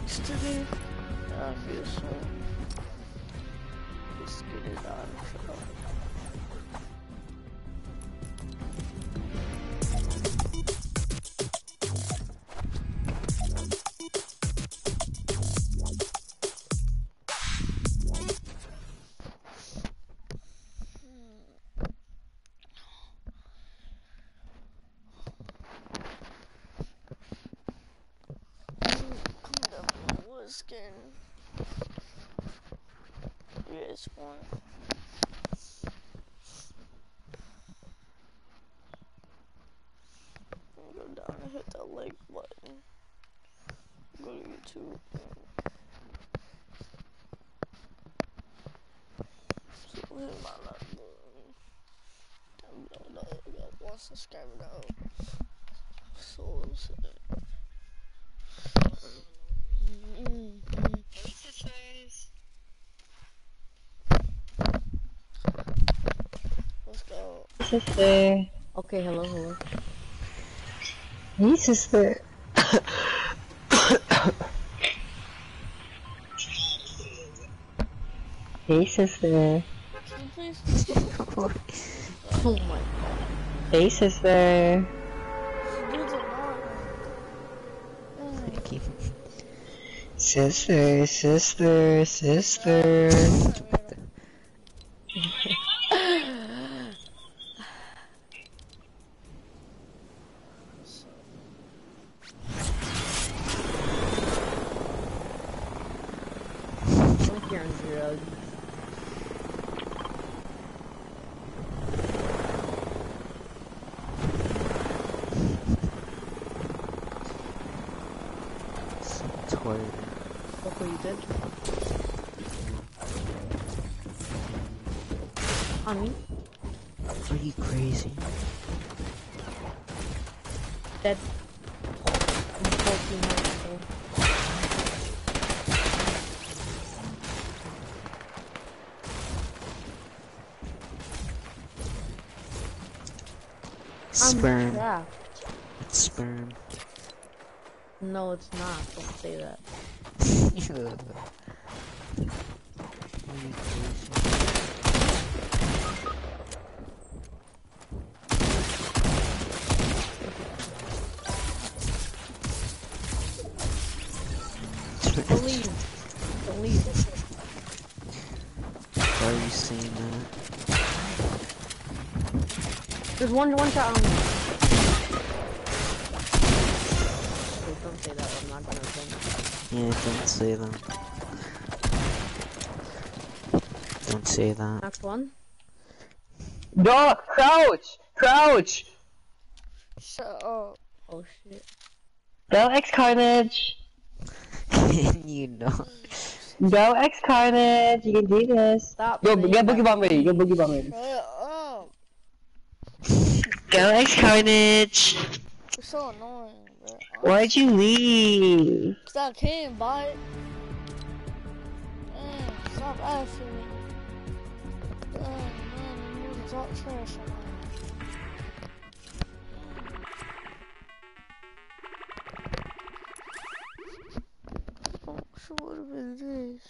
6 today. I feel so. Let's get it on. Skin. Yes, one. Go down and hit that like button. Go to YouTube. So hit my like button. Down below that, you got 1 subscriber now. So sad. Let's go. Sister. Okay, hello. Hey, sister. Hey, sister. Please. Oh my god. Hey, sister. Dudes are Sister. Like you're on drugs. Look what you did. On me? Are you crazy? Dead. I'm 14 health, so. Sperm. Yeah. It's sperm. No, it's not. Don't say that. Don't leave. Don't leave. Why are you saying that? There's one shot on me. Wait, don't say that. I'm not gonna say that. Yeah, don't say that. Don't say that. Next one. No, crouch. Shut up. Oh shit. Go X Carnage. Can you not? Go X Carnage. You can do this. Stop. Go, saying get that. Boogie Bomb ready. Get Boogie Bomb ready. Shut up. Go X Carnage. You're so annoying, bro. Why'd you leave? Cause I can't buy it. Dang, stop asking me. Dang, man, you need to talk trash on me. So what have been this?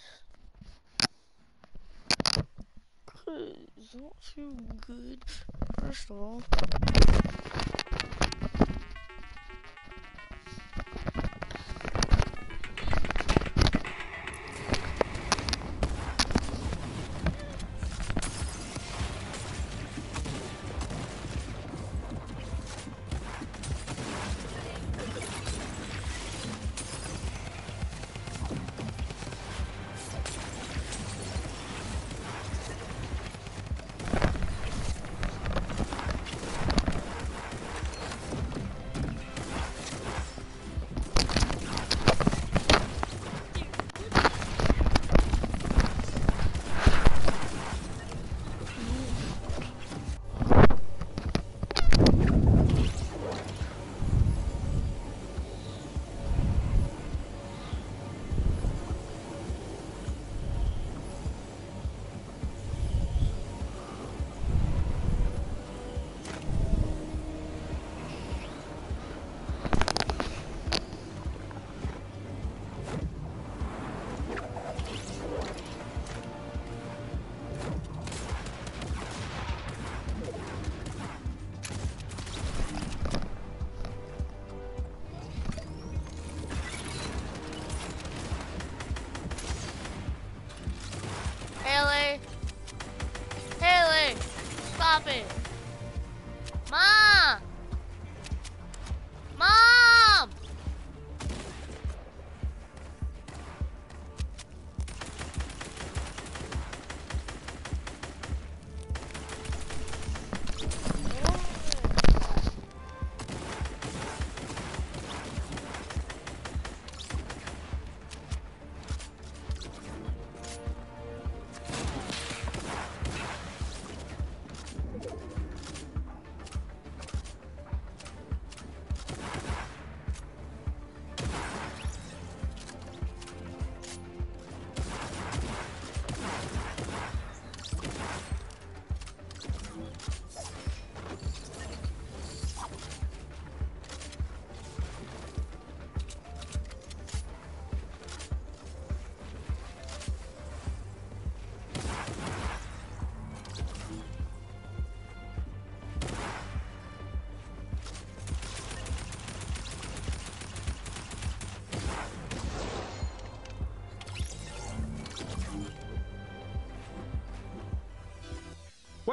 Cause I don't feel good. First of all.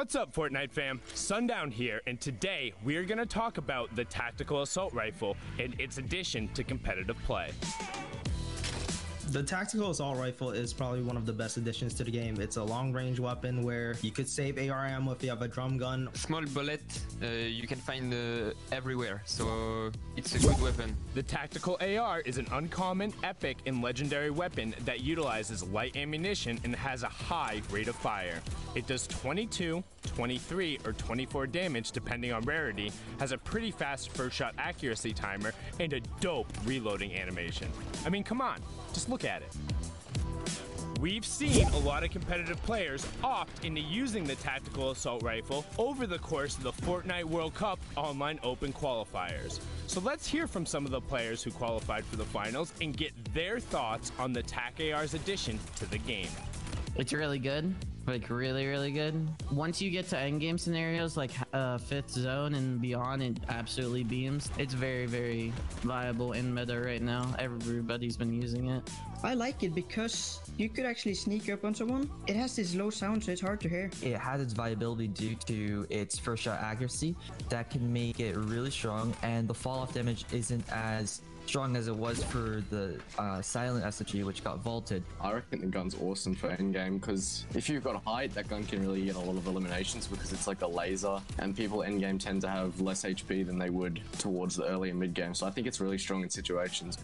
What's up, Fortnite fam? Sundown here, and today we are going to talk about the Tactical Assault Rifle and its addition to competitive play. The Tactical Assault Rifle is probably one of the best additions to the game. It's a long-range weapon where you could save AR ammo if you have a drum gun. Small bullet you can find everywhere, so it's a good weapon. The Tactical AR is an uncommon, epic, and legendary weapon that utilizes light ammunition and has a high rate of fire. It does 22, 23, or 24 damage depending on rarity, has a pretty fast first shot accuracy timer, and a dope reloading animation. I mean, come on, just look at it. We've seen a lot of competitive players opt into using the Tactical Assault Rifle over the course of the Fortnite World Cup online open qualifiers. So let's hear from some of the players who qualified for the finals and get their thoughts on the TAC AR's addition to the game. It's really good. Like really good. Once you get to endgame scenarios like 5th zone and beyond, it absolutely beams. It's very viable in meta right now. Everybody's been using it. I like it because you could actually sneak up on someone. It has this low sound, so it's hard to hear. It has its viability due to its first shot accuracy that can make it really strong, and the fall off damage isn't as strong as it was for the silent SMG, which got vaulted. I reckon the gun's awesome for endgame because if you've got height, that gun can really get a lot of eliminations because it's like a laser, and people endgame tend to have less HP than they would towards the early and mid game. So I think it's really strong in situations.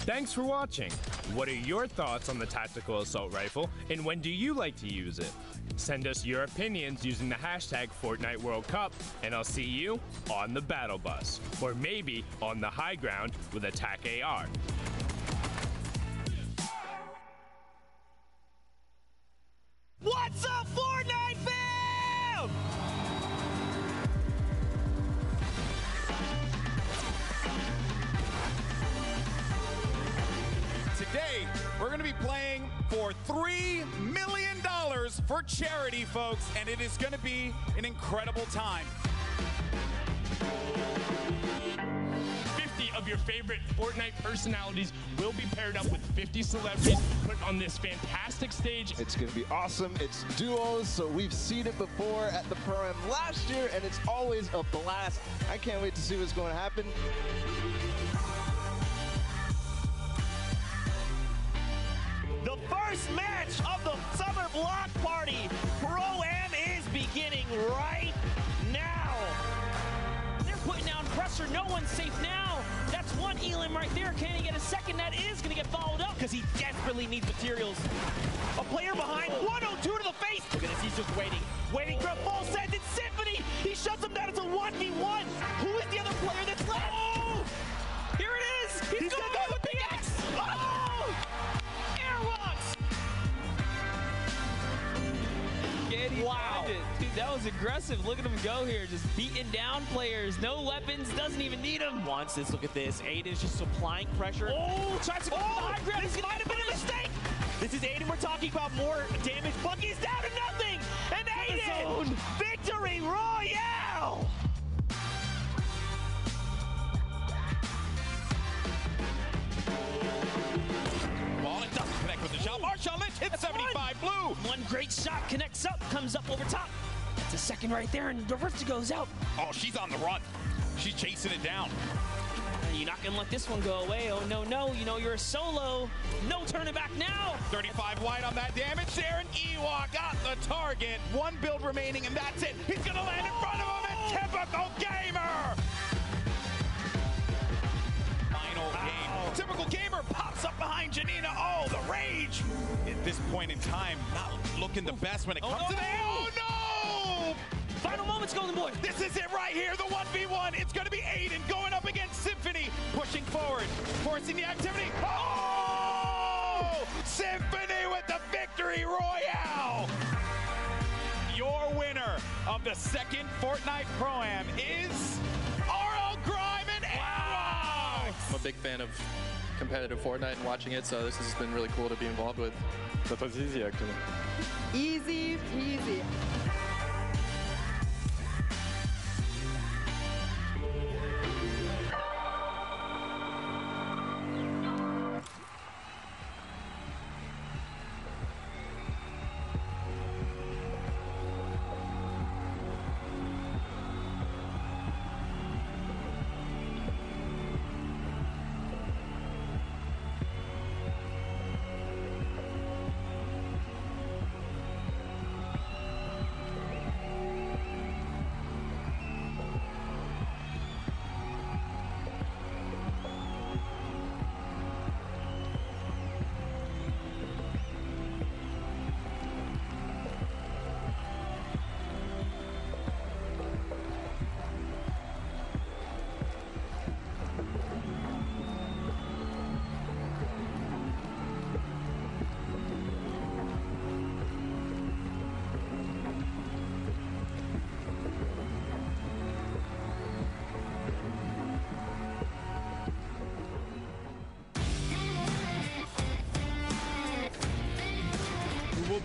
Thanks for watching. What are your thoughts on the Tactical Assault Rifle, and when do you like to use it? Send us your opinions using the hashtag Fortnite World Cup, and I'll see you on the battle bus, or maybe on the high ground with a TAC AR. What's up, Fortnite fam? Today, we're going to be playing for $3 million for charity, folks, and it is going to be an incredible time. 50 of your favorite Fortnite personalities will be paired up with 50 celebrities put on this fantastic stage. It's going to be awesome. It's duos, so we've seen it before at the Pro-Am last year, and it's always a blast. I can't wait to see what's going to happen. The first match of the Summer Block Party Pro-Am is beginning right now. They're putting down pressure. No one's safe now. That's one Elim right there. Can he get a second? That is going to get followed up because he desperately needs materials. A player behind, 102 to the face. Look at this, he's just waiting for a full send. It's Symphony. He shuts him down. It's a 1v1. Who is the other player that's left? Oh! Here it is. He's going to go with the X. Oh! Airwalks. Wow. Dude, that was aggressive. Look at him go here. Just beating down players. No weapons. Doesn't even need them. Wants this. Look at this. Aiden's just supplying pressure. Oh! Tries to go high ground. This might have been a mistake. This is Aiden. We're talking about more damage. Bucky's down to nothing. And Aiden! Victory Royale! Ball, it doesn't connect with the shot. Marshawn Lynch hits 75 blue. One great shot connects up, comes up over top. It's a second right there, and the Rift goes out. Oh, she's on the run. She's chasing it down. You're not gonna let this one go away. Oh, no, you know you're a solo. No turning back now. 35 wide on that damage there, and Ewok got the target. One build remaining, and that's it. He's gonna land in front of him, and Typical Gamer. Final game. Typical Gamer pops up behind Janina. Oh, the rage. At this point in time, not looking the best when it comes to the... Oh, no! Final moments, Golden Boy. This is it right here, the 1v1. It's going to be Aiden going up against Symphony, pushing forward, forcing the activity. Oh! Symphony with the victory royale. Your winner of the second Fortnite Pro-Am is RL Grime and Airwalks. I'm a big fan of competitive Fortnite and watching it, so this has been really cool to be involved with. That was easy, actually. Easy peasy.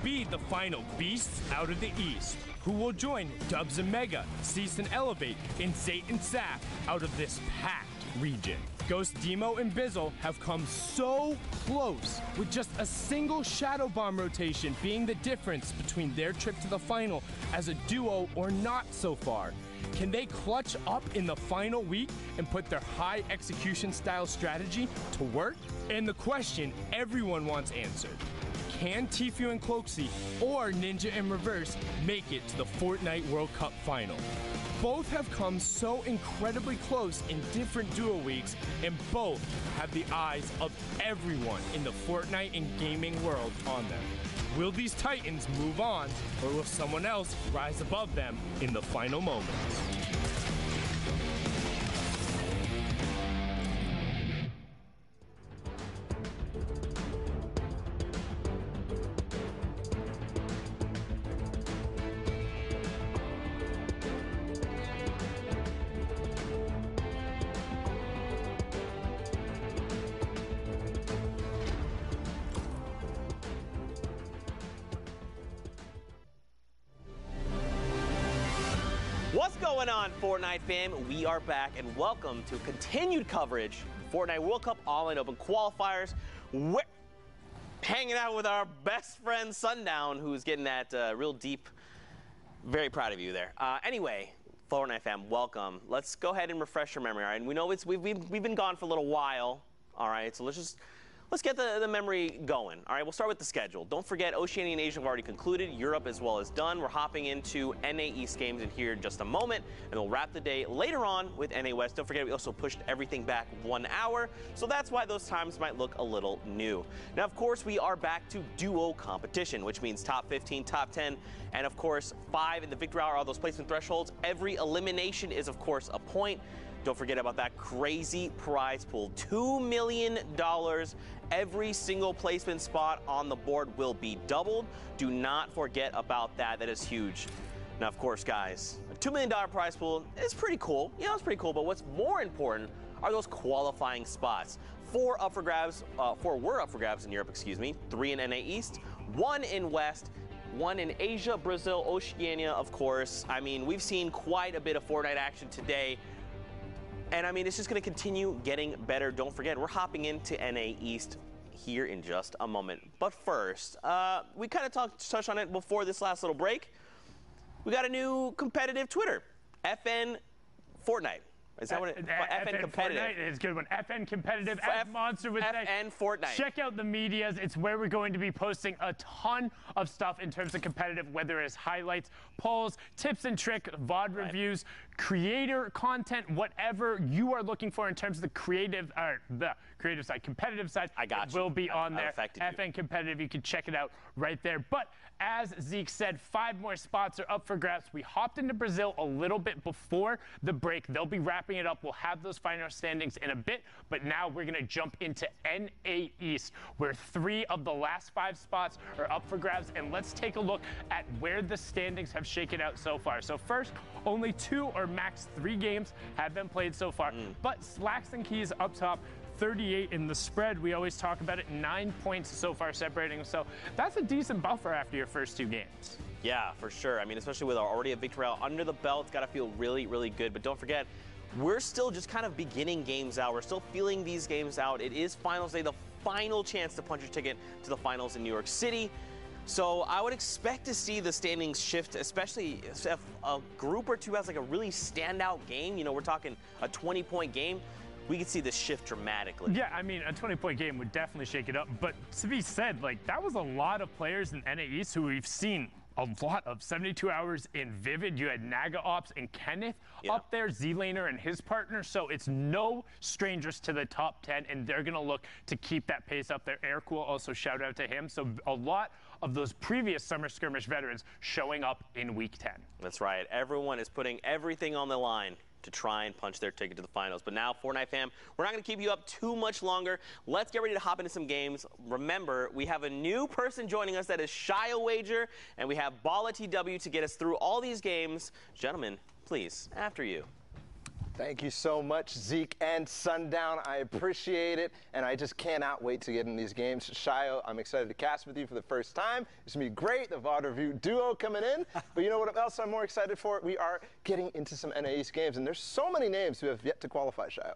be the final beasts out of the East, who will join Dubs and Mega, Cease and Elevate, and Zayt and Saf out of this packed region. Ghost Demo and Bizzle have come so close, with just a single Shadow Bomb rotation being the difference between their trip to the final as a duo or not so far. Can they clutch up in the final week and put their high execution style strategy to work? And the question everyone wants answered: can Tfue and Cloakzy or Ninja and Reverse make it to the Fortnite World Cup final? Both have come so incredibly close in different duo weeks, and both have the eyes of everyone in the Fortnite and gaming world on them. Will these Titans move on, or will someone else rise above them in the final moments? What's going on, Fortnite fam? We are back, and welcome to continued coverage of Fortnite World Cup Online Open Qualifiers. We're hanging out with our best friend Sundown, who's getting that real deep. Very proud of you there. Anyway, Fortnite fam, welcome. Let's go ahead and refresh your memory. All right, and we know we've been gone for a little while. All right, so let's get the memory going. All right, we'll start with the schedule. Don't forget, Oceania and Asia have already concluded. Europe as well as done. We're hopping into NA East games in here in just a moment, and we'll wrap the day later on with NA West. Don't forget, we also pushed everything back 1 hour, so that's why those times might look a little new. Now, of course, we are back to duo competition, which means top 15, top 10, and of course, 5 in the victory hour, all those placement thresholds. Every elimination is, of course, a point. Don't forget about that crazy prize pool. $2 million. Every single placement spot on the board will be doubled. Do not forget about that. That is huge. Now, of course, guys, a $2 million prize pool is pretty cool. You know, it's pretty cool, but what's more important are those qualifying spots. 4 up for grabs, 4 were up for grabs in Europe, excuse me, 3 in NA East, 1 in West, 1 in Asia, Brazil, Oceania, of course. I mean, we've seen quite a bit of Fortnite action today. And I mean, it's just going to continue getting better. Don't forget, we're hopping into NA East here in just a moment. But first, we kind of touched on it before this last little break. We got a new competitive Twitter, FN Fortnite. Is that what it is? FN Competitive. Fortnite is a good one. FN Competitive, F Monster with FN Fortnite. Check out the medias. It's where we're going to be posting a ton of stuff in terms of competitive, whether it's highlights, polls, tips and trick, VOD reviews, creator content, whatever you are looking for in terms of the creative side, competitive side. I got you. Will be on there. FN Competitive. You can check it out right there. But as Zeke said, 5 more spots are up for grabs. We hopped into Brazil a little bit before the break. They'll be wrapping it up. We'll have those final standings in a bit, but now we're going to jump into NA East, where 3 of the last 5 spots are up for grabs, and let's take a look at where the standings have shaken out so far. So first, only 2 or max 3 games have been played so far, but Slacks and Keys up top, 38 in the spread. We always talk about it. 9 points so far separating. So that's a decent buffer after your first 2 games. Yeah, for sure. I mean, especially with already a victory out under the belt, it's got to feel really, really good. But don't forget, we're still just kind of beginning games out. We're still feeling these games out. It is finals day, the final chance to punch your ticket to the finals in New York City. So I would expect to see the standings shift, especially if a group or two has like a really standout game. You know, we're talking a 20-point game. We could see this shift dramatically. Yeah, I mean, a 20-point game would definitely shake it up. But to be said, like, that was a lot of players in NA East who we've seen a lot of. 72 Hours in Vivid. You had Naga Ops and Kenneth up there, Z-Laner and his partner. So it's no strangers to the top 10, and they're going to look to keep that pace up there. Aircool, also shout out to him. So a lot of those previous Summer Skirmish veterans showing up in Week 10. That's right. Everyone is putting everything on the line to try and punch their ticket to the finals. But now, Fortnite fam, we're not going to keep you up too much longer. Let's get ready to hop into some games. Remember, we have a new person joining us. That is Shia Wager, and we have Bala TW to get us through all these games. Gentlemen, please, after you. Thank you so much, Zeke and Sundown. I appreciate it, and I just cannot wait to get in these games. Shayo, I'm excited to cast with you for the first time. It's going to be great, the VOD review duo coming in. But you know what else I'm more excited for? We are getting into some NA East games, and there's so many names who have yet to qualify, Shayo.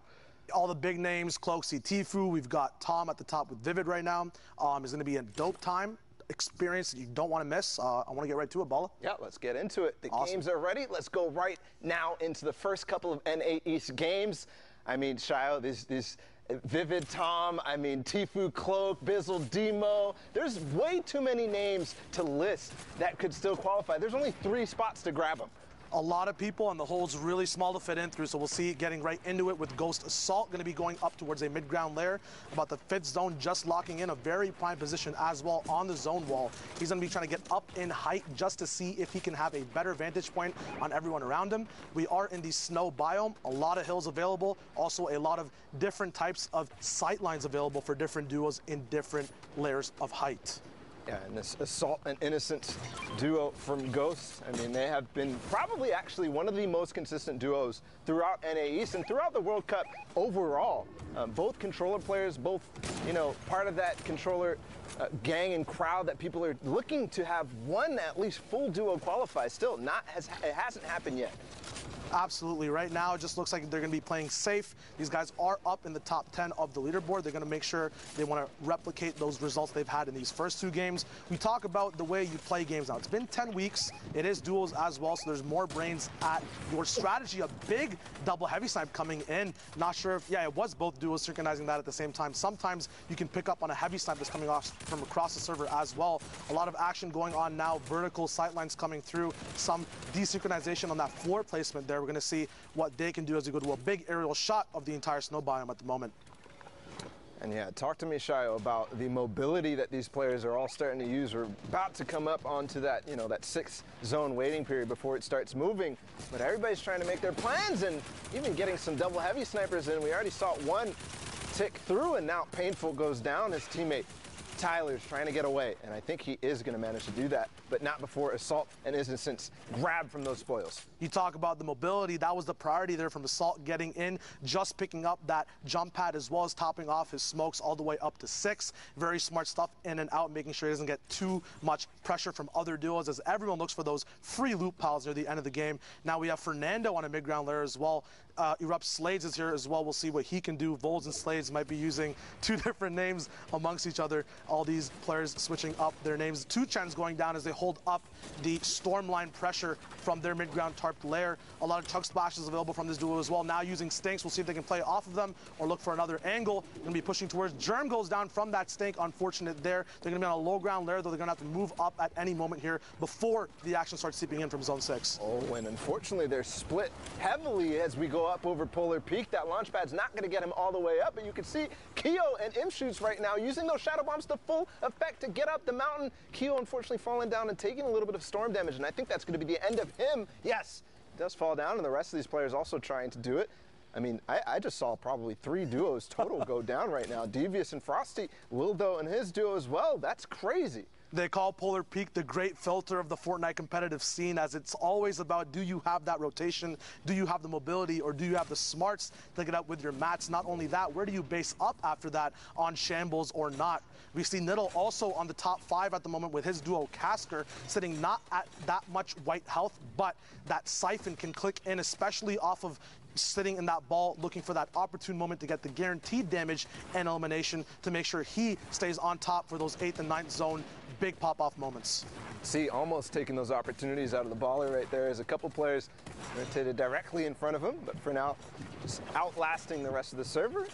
All the big names, Cloakzy, Tfue. We've got Tom at the top with Vivid right now. It's going to be a dope time. Experience that you don't want to miss. I want to get right to it, Balla. Yeah, let's get into it. The Awesome. games are ready. Let's go right now into the first couple of NA East games. I mean, Shayo, these Vivid, Tom, I mean, Tfue, Cloak, Bizzle, Demo. There's way too many names to list that could still qualify. There's only 3 spots to grab them. A lot of people, and the hole's really small to fit in through, so we'll see getting right into it with Ghost Assault going to be going up towards a mid-ground lair. About the 5th zone, just locking in a very prime position as well on the zone wall. He's going to be trying to get up in height just to see if he can have a better vantage point on everyone around him. We are in the snow biome, a lot of hills available, also a lot of different types of sight lines available for different duos in different layers of height. Yeah, and this Assault and Innocence duo from Ghost, I mean, they have been probably actually one of the most consistent duos throughout NA East and throughout the World Cup overall. Both controller players, both, you know, part of that controller gang and crowd that people are looking to have one at least full duo qualify. Still, it hasn't happened yet. Absolutely. Right now, it just looks like they're going to be playing safe. These guys are up in the top 10 of the leaderboard. They're going to make sure they want to replicate those results they've had in these first 2 games. We talk about the way you play games now. It's been 10 weeks. It is duos as well, so there's more brains at your strategy. A big double heavy snipe coming in. Not sure if, yeah, it was both duos synchronizing that at the same time. Sometimes you can pick up on a heavy snipe that's coming off from across the server as well. A lot of action going on now. Vertical sight lines coming through. Some desynchronization on that floor placement there. We're going to see what they can do as we go to a big aerial shot of the entire snow biome at the moment. And yeah, talk to me, Shayo, about the mobility that these players are all starting to use. We're about to come up onto that, you know, that 6th zone waiting period before it starts moving. But everybody's trying to make their plans and even getting some double heavy snipers in. We already saw one tick through, and now Painful goes down. His teammate Tyler's trying to get away, and I think he is going to manage to do that, but not before Assault and Innocence grab from those spoils. You talk about the mobility. That was the priority there from Assault getting in, just picking up that jump pad as well as topping off his smokes all the way up to 6. Very smart stuff in and out, making sure he doesn't get too much pressure from other duos as everyone looks for those free loot piles near the end of the game. Now we have Fernando on a mid-ground layer as well. Erupt Slades is here as well. We'll see what he can do. Volds and Slades might be using 2 different names amongst each other. All these players switching up their names. 2Chan's going down as they hold up the Stormline pressure from their mid-ground tarp layer. A lot of chug splashes available from this duo as well. Now using Stinks. We'll see if they can play off of them or look for another angle. Going to be pushing towards Germ. Goes down from that Stink. Unfortunate there. They're going to be on a low ground layer, though. They're going to have to move up at any moment here before the action starts seeping in from zone 6. Oh, and unfortunately they're split heavily as we go up over Polar Peak. That launch pad's not going to get him all the way up, but you can see Keo and Imshoots right now using those shadow bombs to full effect to get up the mountain. Keo unfortunately falling down and taking a little bit of storm damage, and I think that's going to be the end of him. Yes, he does fall down, and the rest of these players also trying to do it. I mean, I just saw probably 3 duos total go down right now. Devious and Frosty, Wildo and his duo as well. That's crazy. They call Polar Peak the great filter of the Fortnite competitive scene, as it's always about, do you have that rotation, do you have the mobility, or do you have the smarts to get up with your mats? Not only that, where do you base up after that on shambles or not? We see Niddle also on the top 5 at the moment with his duo Casker, sitting not at that much white health, but that Siphon can click in, especially off of sitting in that ball, looking for that opportune moment to get the guaranteed damage and elimination to make sure he stays on top for those 8th and 9th zone big pop-off moments. See, almost taking those opportunities out of the baller right there as a couple players rotated directly in front of him, but for now, just outlasting the rest of the server.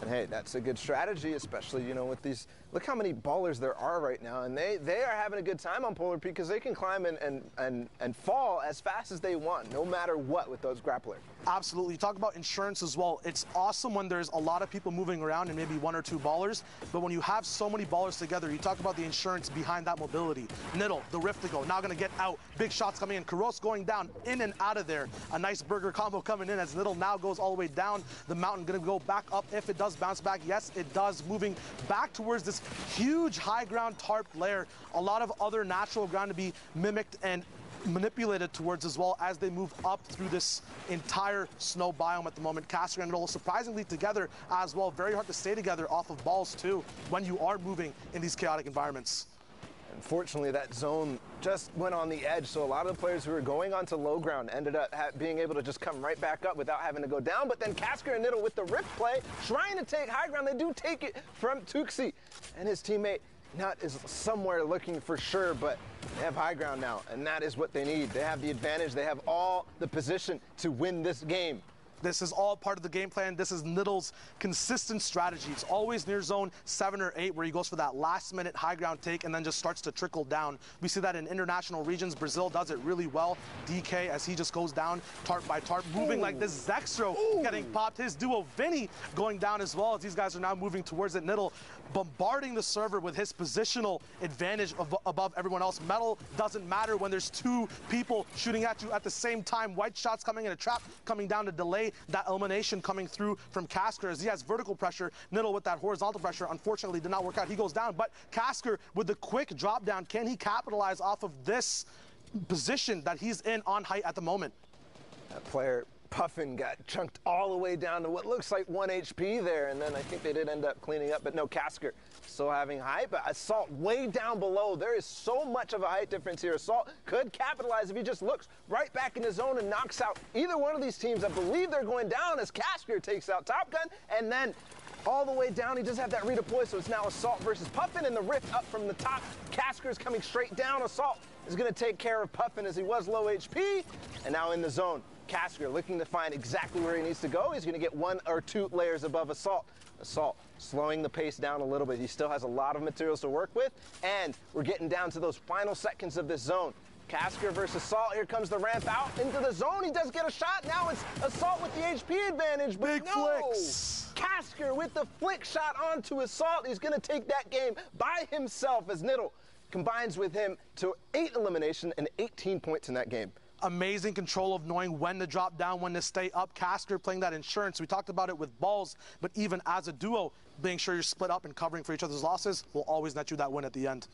And hey, that's a good strategy, especially, you know, with these, look how many ballers there are right now, and they are having a good time on Polar Peak because they can climb and fall as fast as they want, no matter what, with those grapplers. Absolutely. You talk about insurance as well. It's awesome when there's a lot of people moving around and maybe 1 or 2 ballers, but when you have so many ballers together, you talk about the insurance behind that mobility. Niddle, the Riftigo, now going to get out. Big shots coming in. Karos going down, in and out of there. A nice burger combo coming in as Niddle now goes all the way down. The mountain going to go back up if it does bounce back. Yes, it does. Moving back towards this huge high ground tarp layer. A lot of other natural ground to be mimicked and manipulated towards as well as they move up through this entire snow biome at the moment. Casker and Niddle surprisingly together as well. Very hard to stay together off of balls too when you are moving in these chaotic environments. Unfortunately, that zone just went on the edge, so a lot of the players who were going onto low ground ended up being able to just come right back up without having to go down. But then Casker and Niddle with the rift play, trying to take high ground. They do take it from Tuxi, and his teammate Nut is somewhere looking for sure, but they have high ground now, and that is what they need. They have the advantage. They have all the position to win this game. This is all part of the game plan. This is Niddle's consistent strategy. It's always near zone 7 or 8 where he goes for that last-minute high ground take and then just starts to trickle down. We see that in international regions. Brazil does it really well. DK, as he just goes down tarp by tarp, moving like this. Zextro getting popped. His duo, Vinny, going down as well as these guys are now moving towards it. Niddle bombarding the server with his positional advantage above everyone else. Metal doesn't matter when there's 2 people shooting at you at the same time. White shots coming in, a trap coming down to delay that elimination coming through from Casker as he has vertical pressure. Niddle with that horizontal pressure unfortunately did not work out. He goes down, but Casker with the quick drop down, can he capitalize off of this position that he's in on height at the moment? That player Puffin got chunked all the way down to what looks like 1 HP there, and then I think they did end up cleaning up, but no, Casker still having height, but Assault way down below. There is so much of a height difference here. Assault could capitalize if he just looks right back in his zone and knocks out either one of these teams. I believe they're going down as Casker takes out Top Gun, and then all the way down, he does have that redeploy, so it's now Assault versus Puffin, and the rift up from the top. Casker is coming straight down. Assault is going to take care of Puffin as he was low HP, and now in the zone. Casker looking to find exactly where he needs to go. He's going to get 1 or 2 layers above Assault. Assault slowing the pace down a little bit. He still has a lot of materials to work with, and we're getting down to those final seconds of this zone. Casker versus Assault. Here comes the ramp out into the zone. He does get a shot. Now it's Assault with the HP advantage, but Big flicks. Casker with the flick shot onto Assault. He's going to take that game by himself as Niddle combines with him to 8 elimination and 18 points in that game. Amazing control of knowing when to drop down, when to stay up. Casker playing that insurance. We talked about it with balls, but even as a duo, being sure you're split up and covering for each other's losses will always net you that win at the end.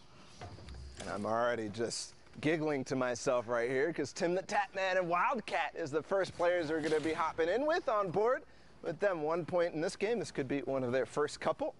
And I'm already just giggling to myself right here because Tim the Tatman and Wildcat is the first players we're going to be hopping in with on board. With them 1 point in this game, this could be one of their first couple.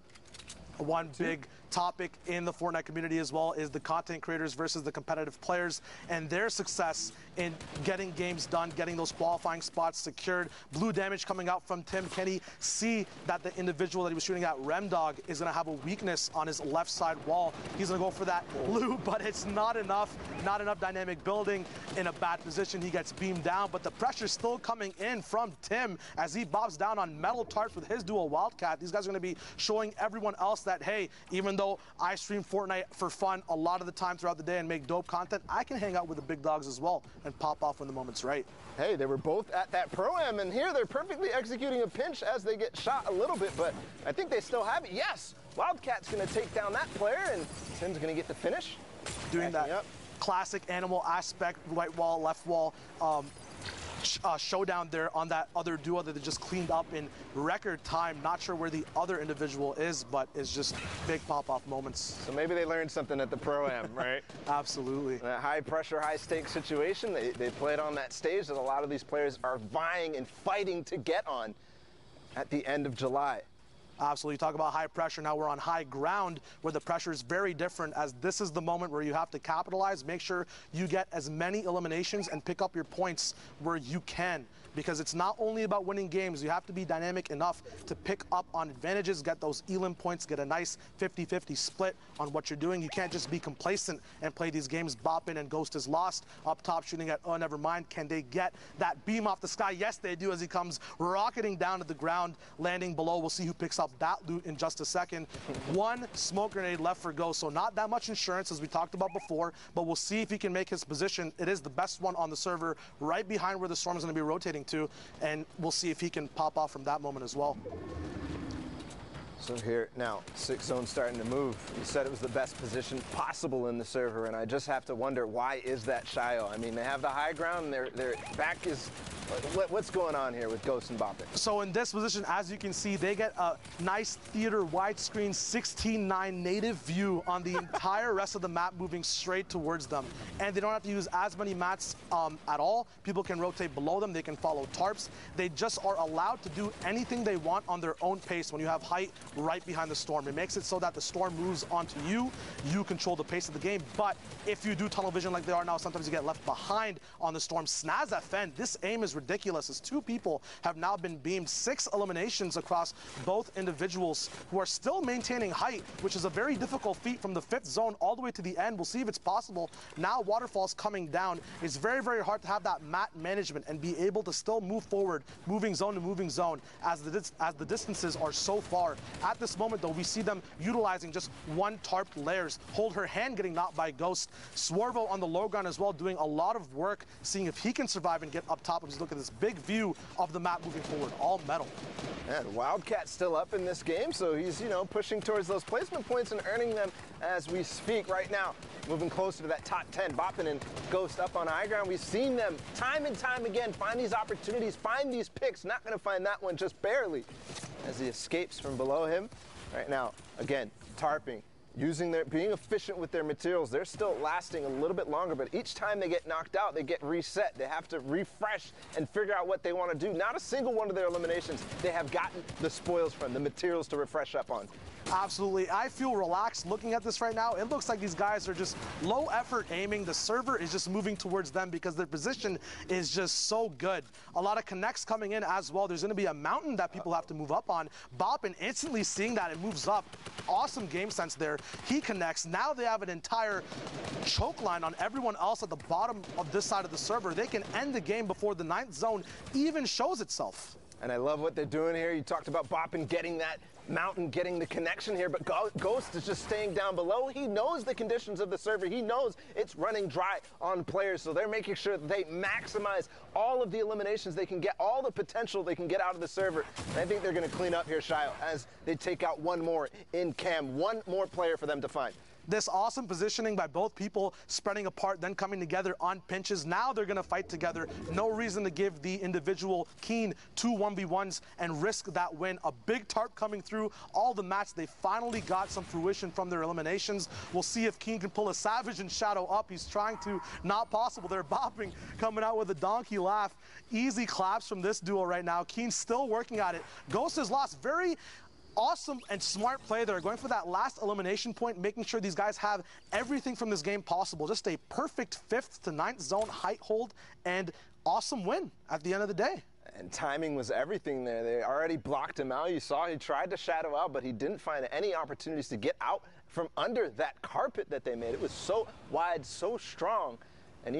One big topic in the Fortnite community as well is the content creators versus the competitive players and their success in getting games done, getting those qualifying spots secured. Blue damage coming out from Tim. Can he see that the individual that he was shooting at, Remdog, is going to have a weakness on his left side wall? He's going to go for that blue, but it's not enough. Not enough dynamic building. In a bad position, he gets beamed down, but the pressure's still coming in from Tim as he bobs down on metal tarps with his duo Wildcat. These guys are going to be showing everyone else that, hey, even though I stream Fortnite for fun a lot of the time throughout the day and make dope content, I can hang out with the big dogs as well and pop off when the moment's right. Hey, they were both at that Pro-Am, and here they're perfectly executing a pinch as they get shot a little bit, but I think they still have it. Yes, Wildcat's going to take down that player, and Tim's going to get the finish. Doing that classic animal aspect, right wall, left wall, showdown there on that other duo that they just cleaned up in record time. Not sure where the other individual is, but it's just big pop-off moments. So maybe they learned something at the Pro-Am, right? Absolutely. That high-pressure, high-stakes situation, they played on that stage that a lot of these players are vying and fighting to get on at the end of July. Absolutely. Talk about high pressure. Now we're on high ground where the pressure is very different, as this is the moment where you have to capitalize. Make sure you get as many eliminations and pick up your points where you can, because it's not only about winning games. You have to be dynamic enough to pick up on advantages, get those elim points, get a nice 50-50 split on what you're doing. You can't just be complacent and play these games bopping and Ghost is lost. Up top shooting at, oh, never mind. Can they get that beam off the sky? Yes, they do, as he comes rocketing down to the ground, landing below. We'll see who picks up that loot in just a second. One smoke grenade left for Ghost, so not that much insurance as we talked about before, but we'll see if he can make his position. It is the best one on the server, right behind where the storm is going to be rotating to, and we'll see if he can pop off from that moment as well. So here now, 6 zone starting to move. You said it was the best position possible in the server, and I just have to wonder, why is that, Shio? I mean, they have the high ground, and their back is What's going on here with Ghost and Boppin? So in this position, as you can see, they get a nice theater widescreen 16:9 native view on the entire rest of the map moving straight towards them. And they don't have to use as many mats at all. People can rotate below them. They can follow tarps. They just are allowed to do anything they want on their own pace when you have height right behind the storm. It makes it so that the storm moves onto you. You control the pace of the game. But if you do tunnel vision like they are now, sometimes you get left behind on the storm. Snaz FN, this aim is ridiculous as 2 people have now been beamed. 6 eliminations across both individuals who are still maintaining height, which is a very difficult feat from the 5th zone all the way to the end. We'll see if it's possible. Now Waterfall's coming down. It's very, very hard to have that mat management and be able to still move forward, moving zone to moving zone as the distances are so far. At this moment, though, we see them utilizing just 1 tarp layers. Hold Her Hand getting knocked by Ghost. Swervo on the low ground as well, doing a lot of work, seeing if he can survive and get up top. Just look at this big view of the map moving forward, all metal. And Wildcat's still up in this game, so he's, pushing towards those placement points and earning them as we speak right now. Moving closer to that top 10, Boppin and Ghost up on high ground. We've seen them time and time again find these opportunities, find these picks. Not going to find that one, just barely, as he escapes from below him. Right now, again, tarping. Being efficient with their materials. They're still lasting a little bit longer, but each time they get knocked out, they get reset. They have to refresh and figure out what they want to do. Not a single one of their eliminations they have gotten the spoils from, the materials to refresh up on. Absolutely. I feel relaxed looking at this right now. It looks like these guys are just low effort aiming. The server is just moving towards them because their position is just so good. A lot of connects coming in as well. There's going to be a mountain that people have to move up on. Boppin instantly seeing that and moves up. Awesome game sense there. He connects. Now they have an entire choke line on everyone else at the bottom of this side of the server. They can end the game before the 9th zone even shows itself. And I love what they're doing here. You talked about Boppin getting that mountain, getting the connection here, but Ghost is just staying down below. He knows the conditions of the server. He knows it's running dry on players, so they're making sure that they maximize all of the eliminations they can get, all the potential they can get out of the server. And I think they're going to clean up here, Shio, as they take out one more in Cam, one more player for them to find. This awesome positioning by both people, spreading apart, then coming together on pinches. Now they're going to fight together. No reason to give the individual Keen 2 1v1s and risk that win. A big tarp coming through all the mats. They finally got some fruition from their eliminations. We'll see if Keen can pull a Savage and Shadow up. He's trying to. Not possible. They're bopping, coming out with a donkey laugh. Easy claps from this duo right now. Keen still working at it. Ghost has lost. Very awesome and smart play there, going for that last elimination point, making sure these guys have everything from this game possible. Just a perfect 5th to 9th zone height hold and awesome win at the end of the day. And timing was everything there. They already blocked him out. You saw he tried to shadow out, but he didn't find any opportunities to get out from under that carpet that they made. It was so wide, so strong. And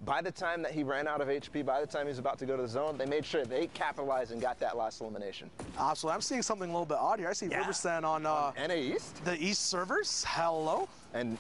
by the time that he ran out of HP, by the time he was about to go to the zone, they made sure they capitalized and got that last elimination. Absolutely. I'm seeing something a little bit odd here. I see Riversen on NA East. The East servers. Hello. And,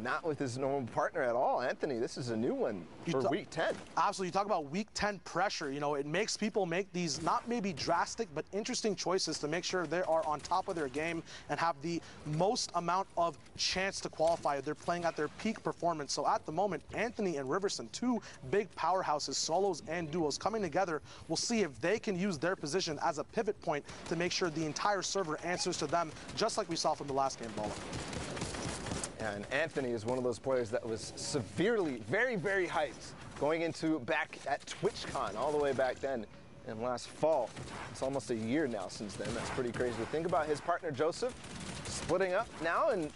not with his normal partner at all. Anthony, this is a new one for week 10. Absolutely. You talk about week 10 pressure. It makes people make these not maybe drastic, but interesting choices to make sure they are on top of their game and have the most amount of chance to qualify. They're playing at their peak performance. So at the moment, Anthony and Riversen, 2 big powerhouses, solos and duos coming together. We'll see if they can use their position as a pivot point to make sure the entire server answers to them, just like we saw from the last game, Lola. And Anthony is one of those players that was severely, very, very hyped going into back at TwitchCon all the way back then in last fall. It's almost a year now since then. That's pretty crazy to think about. His partner Joseph splitting up now and,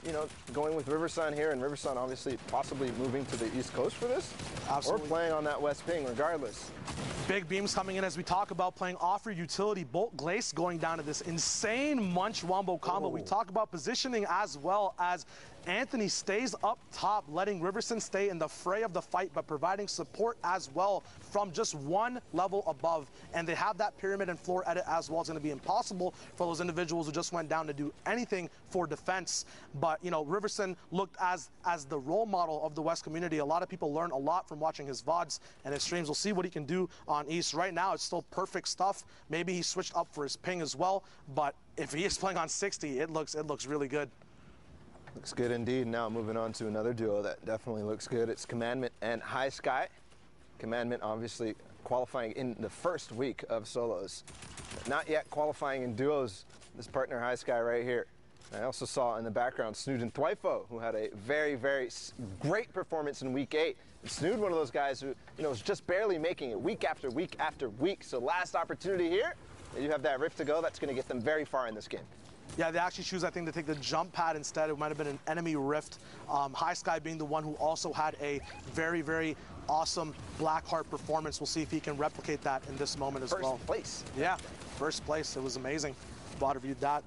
going with Riversen here, and Riversen obviously possibly moving to the East Coast for this. Absolutely. Or playing on that West Ping regardless. Big beams coming in as we talk about playing offer utility. Bolt Glace going down to this insane Munch Wombo combo. We talk about positioning as well as Anthony stays up top, letting Riversen stay in the fray of the fight, but providing support as well from just one level above. And they have that pyramid and floor edit as well. It's going to be impossible for those individuals who just went down to do anything for defense. But, Riversen looked as the role model of the West community. A lot of people learn a lot from watching his VODs and his streams. We'll see what he can do on East. Right now, it's still perfect stuff. Maybe he switched up for his ping as well. But if he is playing on 60, it looks really good. Looks good indeed. Now moving on to another duo that definitely looks good. It's Commandment and High Sky. Commandment obviously qualifying in the first week of solos. But not yet qualifying in duos. This partner High Sky right here. I also saw in the background Snood and Thwifo, who had a very, very great performance in week 8. And Snood, one of those guys who, was just barely making it week after week after week. So last opportunity here, you have that rift to go. That's going to get them very far in this game. Yeah, they actually choose, I think, to take the jump pad instead. It might have been an enemy rift. High Sky being the one who also had a very, very awesome Blackheart performance. We'll see if he can replicate that in this moment as well. First place. Yeah, first place. It was amazing. Water viewed that,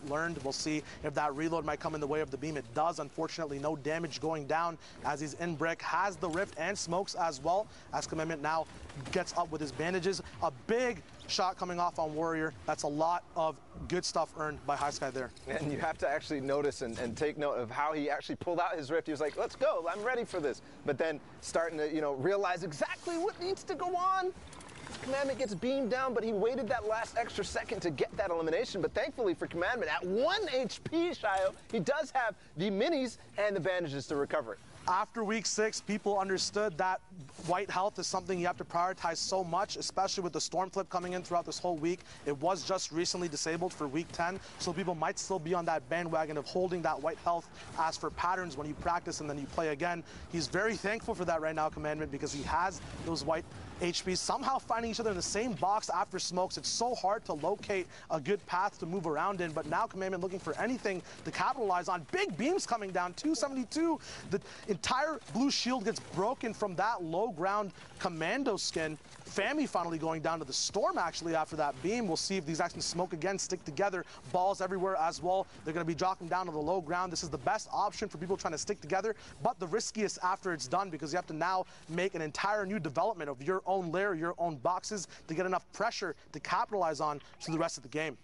learned. We'll see if that reload might come in the way of the beam. It does, unfortunately. No damage going down as he's in brick. Has the rift and smokes as well, as Commandment now gets up with his bandages. A big shot coming off on Warrior. That's a lot of good stuff earned by High Sky there. And you have to actually notice and take note of how he actually pulled out his rift. He was like, let's go, I'm ready for this. But then starting to, realize exactly what needs to go on. Commandment gets beamed down, but he waited that last extra second to get that elimination. But thankfully for Commandment, at 1 HP, Shio, he does have the minis and the bandages to recover it. After week 6, people understood that white health is something you have to prioritize so much, especially with the storm flip coming in throughout this whole week. It was just recently disabled for week 10, so people might still be on that bandwagon of holding that white health as for patterns when you practice and then you play again. He's very thankful for that right now, Commandment, because he has those white HPs somehow finding each other in the same box after smokes. It's so hard to locate a good path to move around in, but now Commandment looking for anything to capitalize on. Big beams coming down, 272. The entire blue shield gets broken from that low ground commando skin. Fami finally going down to the storm actually after that beam. We'll see if these actually smoke again, stick together. Balls everywhere as well. They're going to be dropping down to the low ground. This is the best option for people trying to stick together, but the riskiest after it's done, because you have to now make an entire new development of your own layer, your own boxes, to get enough pressure to capitalize on through the rest of the game.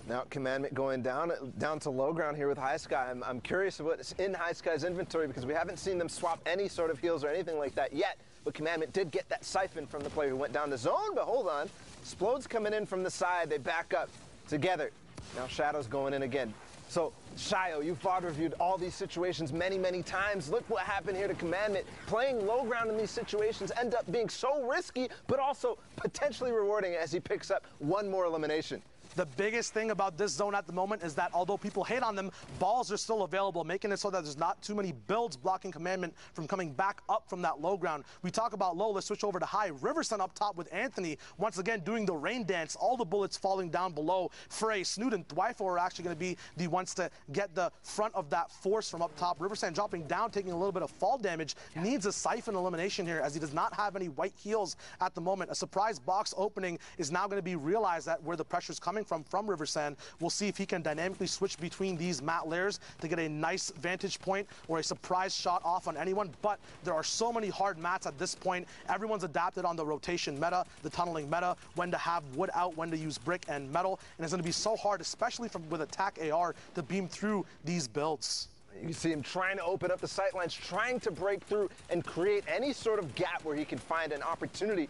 Now Commandment going down to low ground here with High Sky. I'm curious of what's in High Sky's inventory, because we haven't seen them swap any sort of heals or anything like that yet. But Commandment did get that siphon from the player who went down the zone, but hold on. Explode's coming in from the side. They back up together. Now Shadow's going in again. So, Shio, you've VOD reviewed all these situations many, many times. Look what happened here to Commandment. Playing low ground in these situations end up being so risky, but also potentially rewarding as he picks up one more elimination. The biggest thing about this zone at the moment is that although people hate on them, balls are still available, making it so that there's not too many builds blocking Commandment from coming back up from that low ground. We talk about low, let's switch over to high. Riversun up top with Anthony, once again doing the rain dance, all the bullets falling down below. Frey, Snood, and Thwifo are actually going to be the ones to get the front of that force from up top. Riversun dropping down, taking a little bit of fall damage, needs a siphon elimination here as he does not have any white heals at the moment. A surprise box opening is now going to be realized at where the pressure is coming from Riversun. We'll see if he can dynamically switch between these mat layers to get a nice vantage point or a surprise shot off on anyone, but there are so many hard mats at this point. Everyone's adapted on the rotation meta, the tunneling meta, when to have wood out, when to use brick and metal, and it's going to be so hard, especially with attack AR, to beam through these builds. You see him trying to open up the sightlines, trying to break through and create any sort of gap where he can find an opportunity.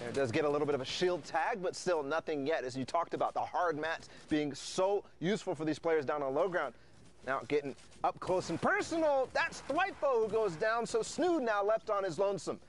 It does get a little bit of a shield tag, but still nothing yet, as you talked about the hard mats being so useful for these players down on low ground. Now getting up close and personal, that's Thwifo who goes down, so Snood now left on his lonesome.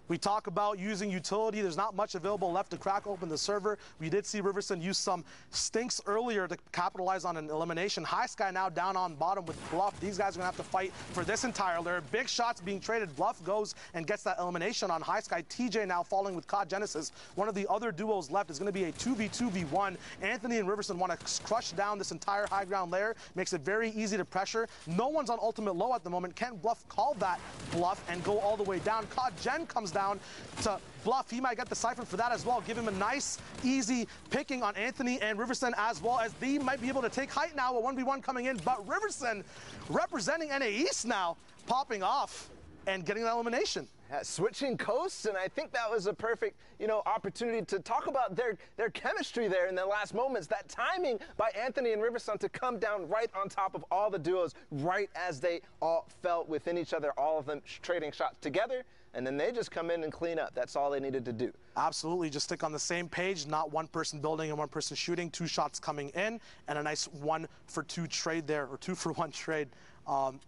We talk about using utility. There's not much available left to crack open the server. We did see Riversun use some stinks earlier to capitalize on an elimination. High Sky now down on bottom with Bluff. These guys are going to have to fight for this entire layer. Big shots being traded. Bluff goes and gets that elimination on High Sky. TJ now falling with COD Genesis. One of the other duos left is going to be a 2v2v1. Anthony and Riversun want to crush down this entire high ground layer. Makes it very easy to pressure. No one's on ultimate low at the moment. Can Bluff call that bluff and go all the way down? COD Gen comes down to Bluff. He might get the siphon for that as well. Give him a nice, easy picking on Anthony and Riversun, as well as they might be able to take height now. A 1v1 coming in, but Riversun representing NA East now, popping off and getting that elimination. Switching coasts, and I think that was a perfect, opportunity to talk about their chemistry there in the last moments. That timing by Anthony and Riversun to come down right on top of all the duos, right as they all felt within each other, all of them trading shots together, and then they just come in and clean up. That's all they needed to do. Absolutely, just stick on the same page, not one person building and one person shooting, 2 shots coming in, and a nice 1-for-2 trade there, or 2-for-1 trade,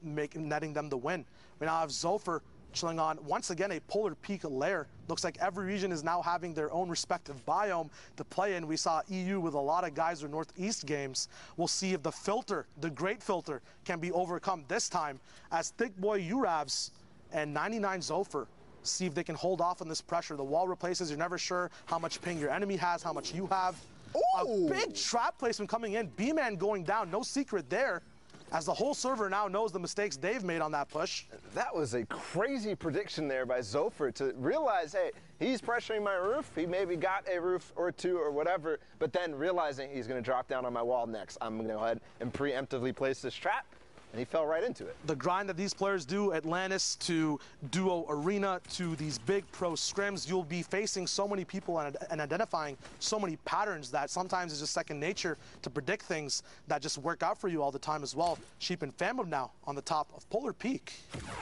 netting them the win. We now have Zofer chilling on, once again, a Polar Peak lair. Looks like every region is now having their own respective biome to play in. We saw EU with a lot of Geyser Northeast games. We'll see if the filter, the great filter, can be overcome this time as Thick Boy Uravs and 99 Zofer see if they can hold off on this pressure. The wall replaces, you're never sure how much ping your enemy has, how much you have. Ooh. A big trap placement coming in. B-Man going down, no secret there, as the whole server now knows the mistakes they've made on that push. That was a crazy prediction there by Zofer to realize, hey, he's pressuring my roof. He maybe got a roof or two or whatever, but then realizing he's going to drop down on my wall next. I'm going to go ahead and preemptively place this trap. And he fell right into it. The grind that these players do, Atlantis to Duo Arena to these big pro scrims, you'll be facing so many people and identifying so many patterns that sometimes it's just second nature to predict things that just work out for you all the time as well. Sheep and Famhood now on the top of Polar Peak.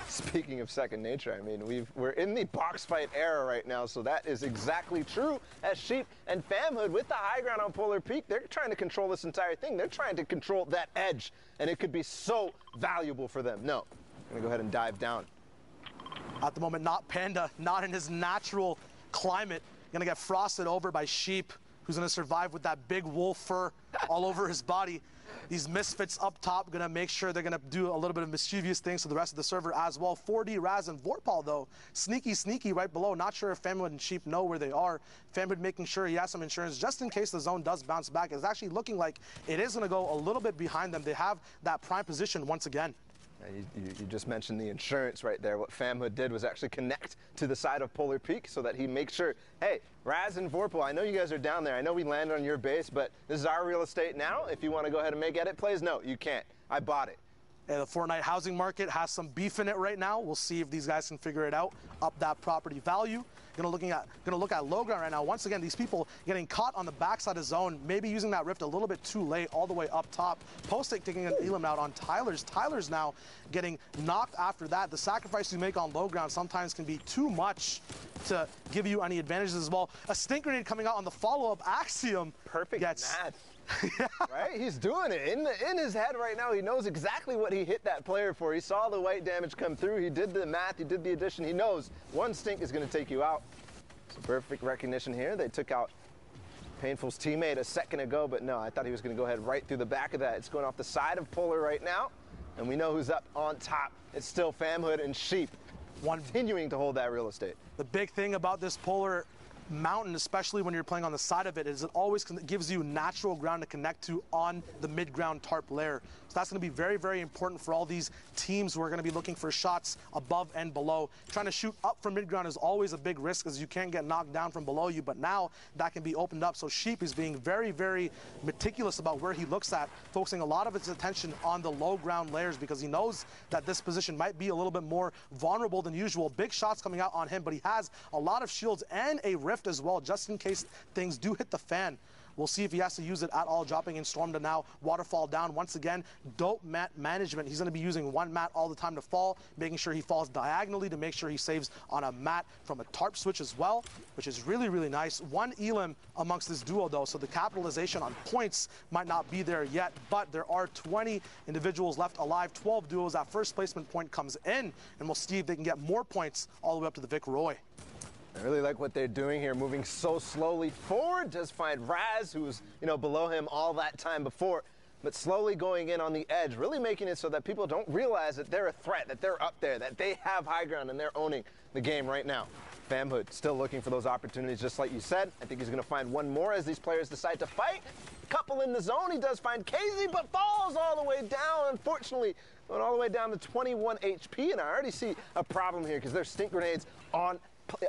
Speaking of second nature, I mean, we're in the box fight era right now, so that is exactly true. As Sheep and Famhood with the high ground on Polar Peak, they're trying to control this entire thing. They're trying to control that edge, and it could be so valuable for them. No, I'm gonna go ahead and dive down. At the moment, not Panda, not in his natural climate. Gonna get frosted over by Sheep, who's gonna survive with that big wool fur all over his body. These misfits up top gonna make sure they're gonna do a little bit of mischievous things to the rest of the server as well. 4D, Raz, and Vorpal though, sneaky right below. Not sure if Famhood and Sheep know where they are. Famhood making sure he has some insurance just in case the zone does bounce back. It's actually looking like it is gonna go a little bit behind them. They have that prime position once again. You just mentioned the insurance right there. What Famhood did was actually connect to the side of Polar Peak so that he makes sure, hey, Raz and Vorpal, I know you guys are down there. I know we landed on your base, but this is our real estate now. If you want to go ahead and make edit plays, no, you can't. I bought it. And the Fortnite housing market has some beef in it right now. We'll see if these guys can figure it out, up that property value. Gonna look at low ground right now. Once again, these people getting caught on the backside of zone, maybe using that rift a little bit too late, all the way up top. Postic taking an elim out on Tyler's. Tyler's now getting knocked after that. The sacrifice you make on low ground sometimes can be too much to give you any advantages as well. A stink grenade coming out on the follow-up. Axiom perfect math. Yeah. Right? He's doing it in his head right now. He knows exactly what he hit that player for. He saw the white damage come through. He did the math. He did the addition. He knows one stink is going to take you out. So perfect recognition here. They took out Painful's teammate a second ago, but no, I thought he was going to go ahead right through the back of that. It's going off the side of Polar right now, and we know who's up on top. It's still Famhood and Sheep continuing to hold that real estate. The big thing about this Polar mountain, especially when you're playing on the side of it, is it always gives you natural ground to connect to on the mid-ground tarp layer. So that's going to be very important for all these teams who are going to be looking for shots above and below. Trying to shoot up from mid-ground is always a big risk as you can get knocked down from below you, but now that can be opened up. So Sheep is being very meticulous about where he looks at, focusing a lot of his attention on the low ground layers because he knows that this position might be a little bit more vulnerable than usual. Big shots coming out on him, but he has a lot of shields and a rift as well, just in case things do hit the fan. We'll see if he has to use it at all, dropping in Storm to now waterfall down. Once again, dope mat management. He's going to be using one mat all the time to fall, making sure he falls diagonally to make sure he saves on a mat from a tarp switch as well, which is really nice. One elim amongst this duo though, so the capitalization on points might not be there yet, but there are 20 individuals left alive, 12 duos. That first placement point comes in, and we'll see if they can get more points all the way up to the Vic Roy. I really like what they're doing here, moving so slowly forward. Does find Raz, who's below him all that time before, but slowly going in on the edge, really making it so that people don't realize that they're a threat, that they're up there, that they have high ground and they're owning the game right now. Famhood still looking for those opportunities, just like you said. I think he's going to find one more as these players decide to fight. Couple in the zone. He does find KZ, but falls all the way down, unfortunately, going all the way down to 21 HP. And I already see a problem here because there's stink grenades on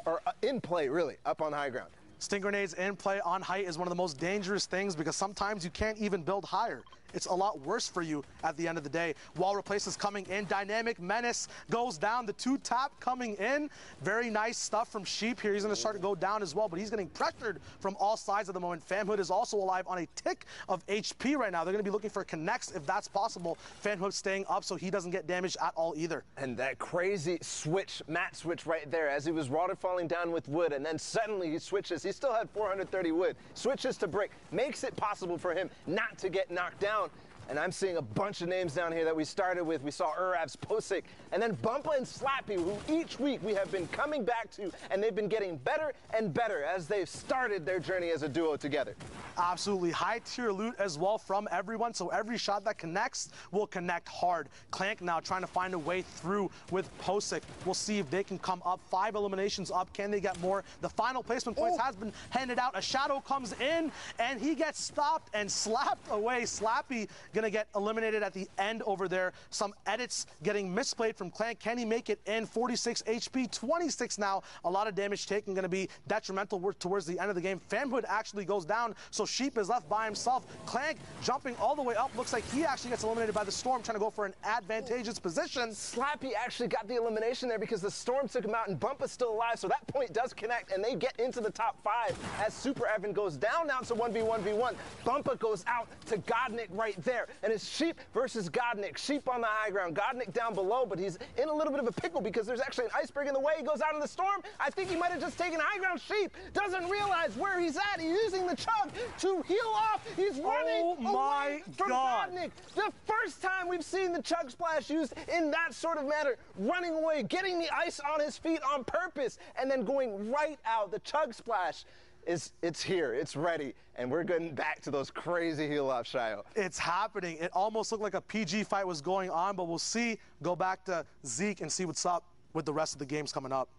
or in play, really, up on high ground. Stink grenades in play on height is one of the most dangerous things because sometimes you can't even build higher. It's a lot worse for you at the end of the day. Wall replaces coming in. Dynamic Menace goes down. The 2-tap coming in. Very nice stuff from Sheep here. He's going to start to go down as well, but he's getting pressured from all sides at the moment. Famhood is also alive on a tick of HP right now. They're going to be looking for connects if that's possible. Famhood staying up so he doesn't get damaged at all either. And that crazy switch, mat switch right there as he was waterfalling down with wood, and then suddenly he switches. He still had 430 wood. Switches to brick. Makes it possible for him not to get knocked down. And I'm seeing a bunch of names down here that we started with. We saw Uravs, Posick, and then Bumpa and Slappy, who each week we have been coming back to, and they've been getting better and better as they've started their journey as a duo together. Absolutely. High tier loot as well from everyone, so every shot that connects will connect hard. Clank now trying to find a way through with Posick. We'll see if they can come up. 5 eliminations up. Can they get more? The final placement points has been handed out. A Shadow comes in, and he gets stopped and slapped away. Slappy gonna get eliminated at the end over there. Some edits getting misplayed from Clank. Can he make it in? 46 HP, 26 now. A lot of damage taken, gonna be detrimental towards the end of the game. Fanhood actually goes down, so Sheep is left by himself. Clank jumping all the way up. Looks like he actually gets eliminated by the Storm, trying to go for an advantageous position. Slappy actually got the elimination there because the Storm took him out, and Bumpa's still alive, so that point does connect, and they get into the top 5 as Super Evan goes down. Now it's a 1v1v1. Bumpa goes out to Godnik right there, and it's Sheep versus Godnik. Sheep on the high ground, Godnik down below, but he's in a little bit of a pickle because there's actually an iceberg in the way. He goes out in the Storm. I think he might have just taken high ground. Sheep doesn't realize where he's at. He's using the chug to heal off. He's running away from Godnik. The first time we've seen the chug splash used in that sort of manner, running away, getting the ice on his feet on purpose, and then going right out. The chug splash it's here, it's ready, and we're getting back to those crazy heal-offs, Shayo. It's happening. It almost looked like a PG fight was going on, but we'll see. Go back to Zeke and see what's up with the rest of the games coming up.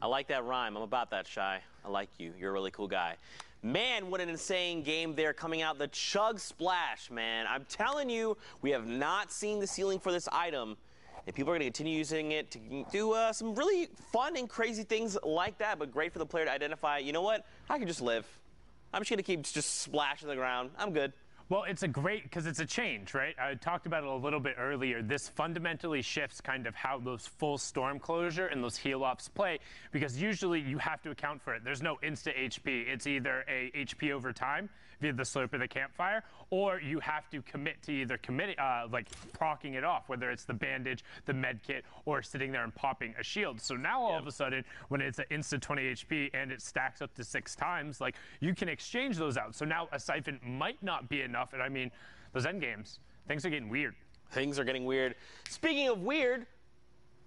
I like that rhyme. I'm about that, Shy. I like you. You're a really cool guy. Man, what an insane game there coming out. The Chug Splash, man. I'm telling you, we have not seen the ceiling for this item. And people are going to continue using it to do some really fun and crazy things like that, but great for the player to identify, you know what, I can just live. I'm just going to keep just splashing the ground. I'm good. Well, it's a great, because it's a change, right? I talked about it a little bit earlier. This fundamentally shifts kind of how those full Storm closure and those heal-offs play, because usually you have to account for it. There's no insta-HP. It's either a HP over time via the Slurp of the Campfire, or you have to commit to either like proccing it off, whether it's the bandage, the med kit, or sitting there and popping a shield. So now all of a sudden, when it's an insta 20 HP and it stacks up to 6 times, like you can exchange those out. So now a Siphon might not be enough. And I mean, those end games, things are getting weird. Things are getting weird. Speaking of weird,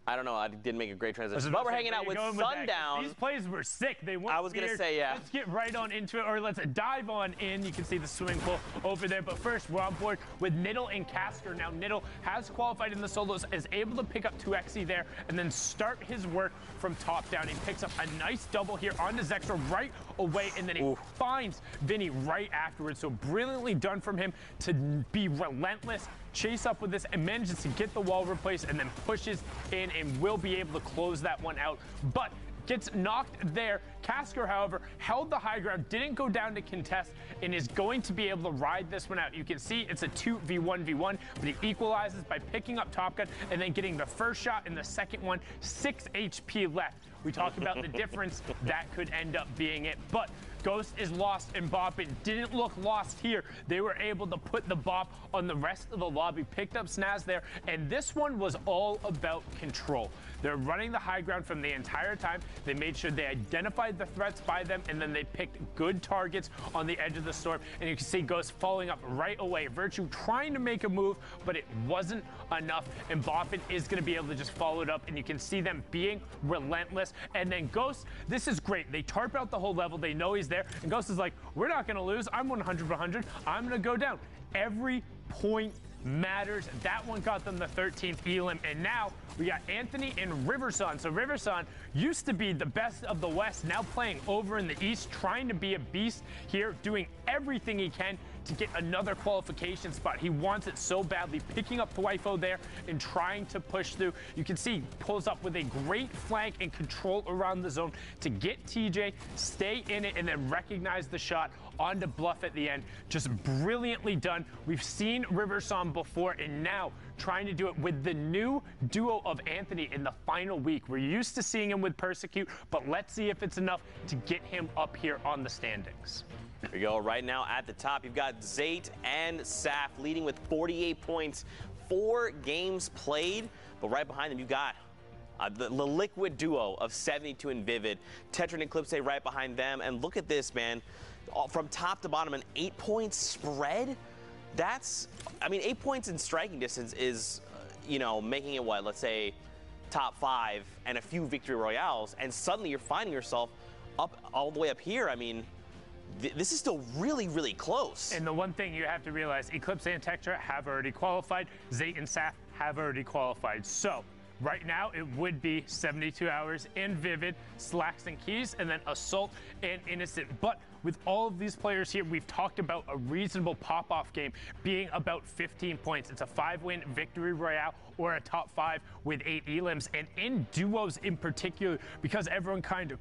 I don't know, I didn't make a great transition, but we're hanging out with Sundown. These plays were sick. They weren't I was going to say, yeah. Let's get right on into it, or let's dive on in. You can see the swimming pool over there. But first, we're on board with Niddle and Casker. Now, Niddle has qualified in the solos, is able to pick up 2xe there, and then start his work from top down. He picks up a nice double here onto Zextra right away, and then he finds Vinny right afterwards. So brilliantly done from him to be relentless, chase up with this, and manages to get the wall replaced, and then pushes in and will be able to close that one out. But gets knocked there. Casker, however, held the high ground, didn't go down to contest, and is going to be able to ride this one out. You can see it's a 2v1v1, but he equalizes by picking up Top Gun and then getting the first shot and the second one, 6 HP left. We talked about the difference that could end up being it, but Ghost is lost, and Bop didn't look lost here. They were able to put the Bop on the rest of the lobby, picked up Snaz there, and this one was all about control. They're running the high ground from the entire time. They made sure they identified the threats by them, and then they picked good targets on the edge of the Storm, and you can see Ghost following up right away. Virtue trying to make a move, but it wasn't enough, and Boppin is going to be able to just follow it up, and you can see them being relentless. And then Ghost, this is great. They tarp out the whole level. They know he's there, and Ghost is like, we're not going to lose. I'm 100/100. I'm going to go down. Every point matters. That one got them the 13th elim, and now we got Anthony and Riversun. So Riversun used to be the best of the West, now playing over in the East, trying to be a beast here, doing everything he can to get another qualification spot. He wants it so badly, picking up Twifo there and trying to push through. You can see pulls up with a great flank and control around the zone to get TJ, stay in it, and then recognize the shot onto Bluff at the end. Just brilliantly done. We've seen Riversun before, and now trying to do it with the new duo of Anthony in the final week. We're used to seeing him with Persecute, but let's see if it's enough to get him up here on the standings. Here we go. Right now at the top, you've got Zayt and Saf leading with 48 points, 4 games played. But right behind them, you've got the liquid duo of 72 and Vivid. Tetra and Eclipse right behind them. And look at this, man. From top to bottom, an 8-point spread. that's, I mean, 8 points in striking distance is, you know, making it what, let's say top 5 and a few victory royales, and suddenly you're finding yourself up all the way up here. I mean, this is still really, really close. And the one thing you have to realize, Eclipse and Tectra have already qualified. Zayt and Saf have already qualified. So right now it would be 72 Hours and Vivid, Slacks and Keys, and then Assault and Innocent. But with all of these players here, we've talked about a reasonable pop-off game being about 15 points. It's a 5-win victory royale or a top 5 with 8 elims. And in duos in particular, because everyone kind of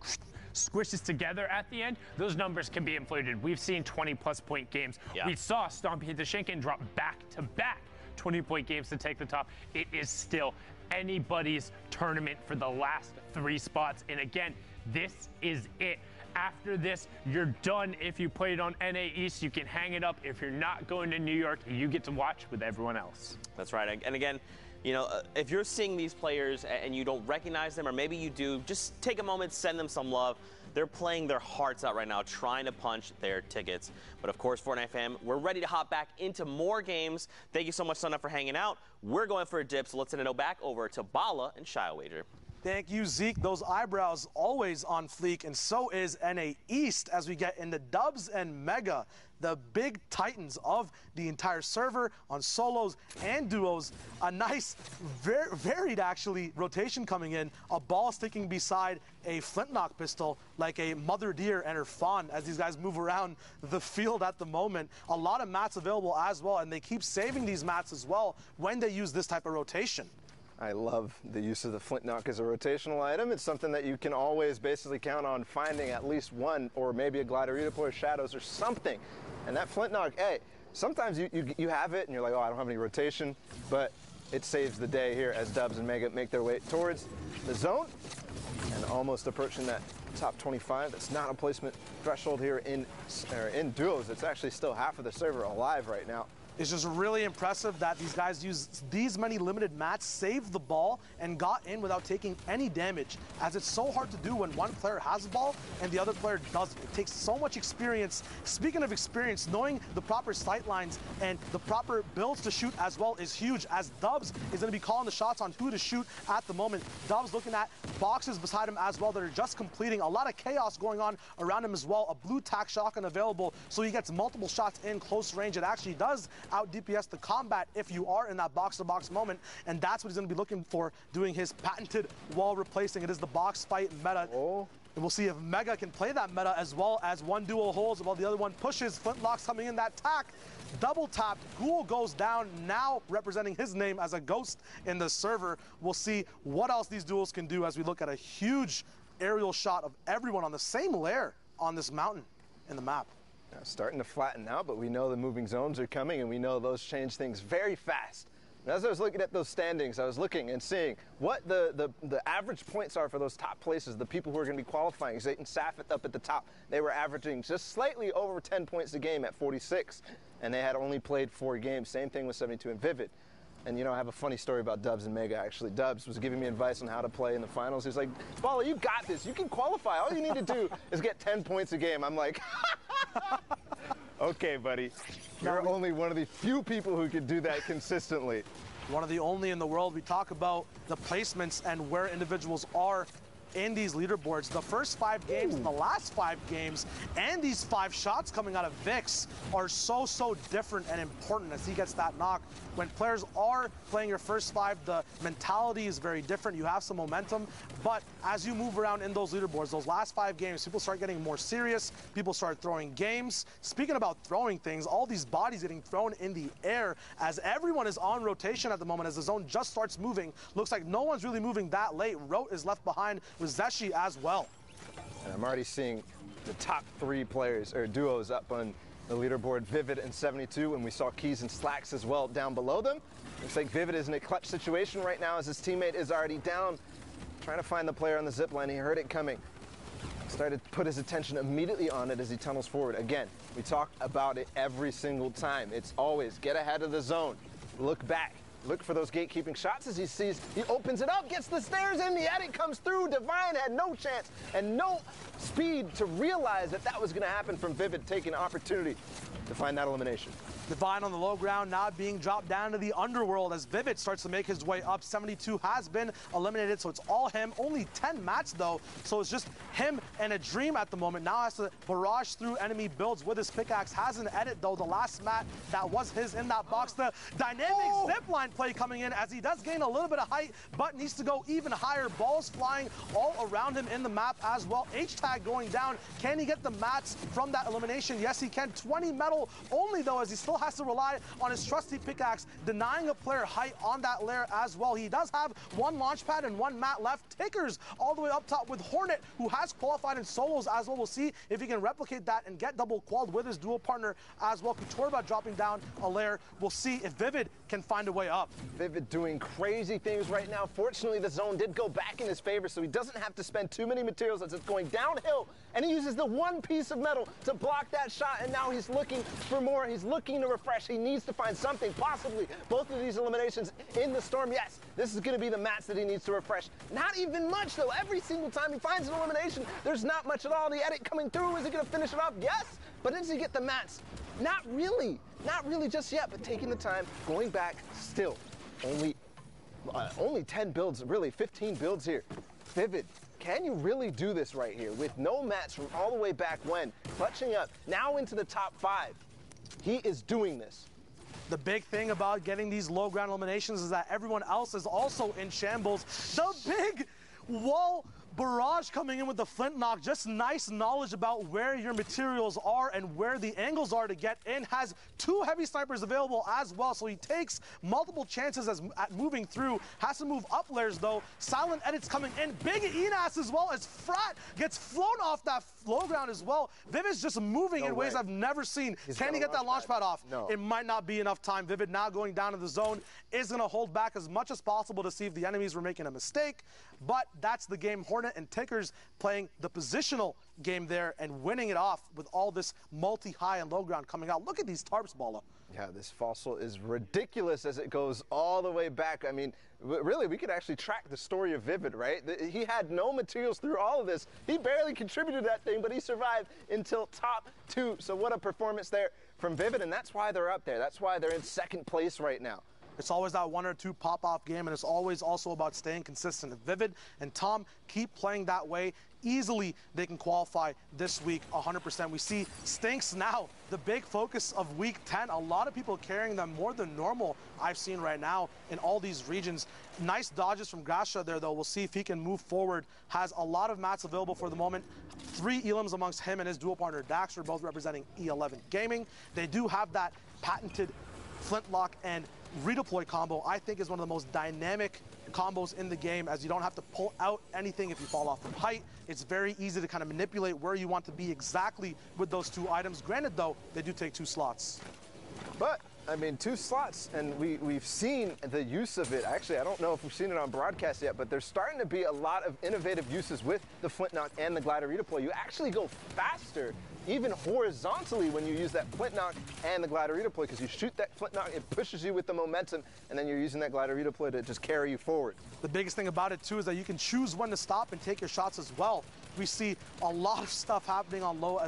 squishes together at the end, those numbers can be inflated. We've seen 20-plus point games. Yeah. We saw Stompy and Dashenkin drop back-to-back 20-point games to take the top. It is still anybody's tournament for the last 3 spots. And again, this is it. After this, you're done. If you played on NA East, you can hang it up. If you're not going to New York, you get to watch with everyone else. That's right. And again, you know, if you're seeing these players and you don't recognize them, or maybe you do, just take a moment, send them some love. They're playing their hearts out right now, trying to punch their tickets. But of course, Fortnite fam, we're ready to hop back into more games. Thank you so much, Sunna, for hanging out. We're going for a dip, so let's send it back over to Bala and Shio Thank you, Zeke. Those eyebrows always on fleek, and so is NA East as we get into Dubs and Mega, the big titans of the entire server on solos and duos. A nice, varied actually rotation coming in. A ball sticking beside a flintlock pistol like a mother deer and her fawn as these guys move around the field at the moment. A lot of mats available as well, and they keep saving these mats as well when they use this type of rotation. I love the use of the flintlock as a rotational item. It's something that you can always basically count on finding at least one, or maybe a glider redeploy, shadows, or something. And that flintlock, hey, sometimes you have it and you're like, oh, I don't have any rotation, but it saves the day here as Dubs and Mega make their way towards the zone and almost approaching that top 25. That's not a placement threshold here in duos. It's actually still half of the server alive right now. It's just really impressive that these guys used these many limited mats, saved the ball, and got in without taking any damage, as it's so hard to do when one player has the ball and the other player doesn't. It takes so much experience. Speaking of experience, knowing the proper sight lines and the proper builds to shoot as well is huge, as Dubs is going to be calling the shots on who to shoot at the moment. Dubs looking at boxes beside him as well that are just completing. A lot of chaos going on around him as well. A blue tac shotgun available, so he gets multiple shots in close range. It actually does out DPS the combat if you are in that box-to-box moment, and that's what he's going to be looking for, doing his patented wall replacing. It is the box fight meta. And we'll see if Mega can play that meta as well, as one duo holds while the other one pushes. Flintlocks coming in that tack. Double tapped. Ghoul goes down, now representing his name as a ghost in the server. We'll see what else these duels can do as we look at a huge aerial shot of everyone on the same layer on this mountain in the map. Now starting to flatten out, but we know the moving zones are coming, and we know those change things very fast. And as I was looking at those standings, I was looking and seeing what the average points are for those top places, the people who are going to be qualifying. Zayt and Safet up at the top, they were averaging just slightly over 10 points a game at 46, and they had only played 4 games. Same thing with 72 and Vivid. And, you know, I have a funny story about Dubs and Mega, actually. Dubs was giving me advice on how to play in the finals. He's like, Bala, you got this. You can qualify. All you need to do is get 10 points a game. I'm like, okay, buddy. You're only one of the few people who can do that consistently. One of the only in the world. We talk about the placements and where individuals are in these leaderboards. The first 5 games and the last 5 games, and these 5 shots coming out of Vix are so different and important as he gets that knock. When players are playing your first 5, the mentality is very different. You have some momentum, but as you move around in those leaderboards, those last 5 games, people start getting more serious. People start throwing games. Speaking about throwing things, all these bodies getting thrown in the air as everyone is on rotation at the moment as the zone just starts moving. Looks like no one's really moving that late. Rote is left behind with Zeshi as well. And I'm already seeing the top 3 players or duos up on the leaderboard, Vivid and 72, and we saw Keys and Slacks as well down below them. Looks like Vivid is in a clutch situation right now as his teammate is already down, trying to find the player on the zip line. He heard it coming. Started to put his attention immediately on it as he tunnels forward. Again, we talk about it every single time. It's always get ahead of the zone, look back. Look for those gatekeeping shots as he sees, he opens it up, gets the stairs in, the edit comes through. Divine had no chance and no speed to realize that that was going to happen from Vivid taking opportunity. to find that elimination. Divine on the low ground now being dropped down to the underworld as Vivid starts to make his way up. 72 has been eliminated, so it's all him. Only 10 mats though, so it's just him and a Dream at the moment. Now has to barrage through enemy builds with his pickaxe. Has an edit though. The last mat that was his in that box. The dynamic zipline play coming in as he does gain a little bit of height, but needs to go even higher. Balls flying all around him in the map as well. H-tag going down. Can he get the mats from that elimination? Yes, he can. 20 metal only though, as he still has to rely on his trusty pickaxe, denying a player height on that layer as well. He does have one launch pad and one mat left. Tickers all the way up top with Hornet, who has qualified in solos as well. We'll see if he can replicate that and get double qualled with his dual partner as well. Kuturba dropping down a layer. We'll see if Vivid can find a way up. Vivid doing crazy things right now. Fortunately, the zone did go back in his favor, so he doesn't have to spend too many materials as it's going downhill. And he uses the one piece of metal to block that shot, and now he's looking for more. He's looking to refresh. He needs to find something, possibly both of these eliminations in the storm. Yes, this is going to be the mats that he needs to refresh. Not even much, though. Every single time he finds an elimination, there's not much at all. The edit coming through, is he going to finish it off? Yes, but does he get the mats? Not really. Not really just yet, but taking the time, going back, still. Only 10 builds, really 15 builds here. Vivid, can you really do this right here with no mats from all the way back when? Clutching up, now into the top 5. He is doing this. The big thing about getting these low ground eliminations is that everyone else is also in shambles. The big wall barrage coming in with the flintlock, just nice knowledge about where your materials are and where the angles are to get in. Has 2 heavy snipers available as well, so he takes multiple chances at moving through. Has to move up layers though. Silent edits coming in. Big Enas as well as Frat gets flown off that low ground as well. Vivid's just moving in ways I've never seen. Can he get that launch pad off? No. It might not be enough time. Vivid now going down to the zone is going to hold back as much as possible to see if the enemies were making a mistake, but that's the game. Hornet and Tickers playing the positional game there and winning it off with all this multi-high and low ground coming out. Look at these tarps, Bala. Yeah, this fossil is ridiculous as it goes all the way back. I mean, really, we could actually track the story of Vivid, right? He had no materials through all of this. He barely contributed to that thing, but he survived until top 2. So what a performance there from Vivid, and that's why they're up there. That's why they're in second place right now. It's always that 1 or 2 pop-off game, and it's always also about staying consistent. If Vivid and Tom keep playing that way, easily they can qualify this week 100%. We see Stinks now, the big focus of week 10. A lot of people carrying them more than normal I've seen right now in all these regions. Nice dodges from Grasha there, though. We'll see if he can move forward. Has a lot of mats available for the moment. 3 elims amongst him and his dual partner Daxter, both representing E11 Gaming. They do have that patented flintlock and redeploy combo. I think is one of the most dynamic combos in the game, as you don't have to pull out anything if you fall off from height. It's very easy to kind of manipulate where you want to be exactly with those 2 items. Granted though, they do take 2 slots. But I mean, 2 slots, and we've seen the use of it. Actually, I don't know if we've seen it on broadcast yet, but there's starting to be a lot of innovative uses with the Flintlock and the Glider redeploy. You actually go faster, even horizontally, when you use that Flintlock and the Glider redeploy, because you shoot that Flintlock, it pushes you with the momentum, and then you're using that Glider redeploy to just carry you forward. The biggest thing about it, too, is that you can choose when to stop and take your shots as well. We see a lot of stuff happening on low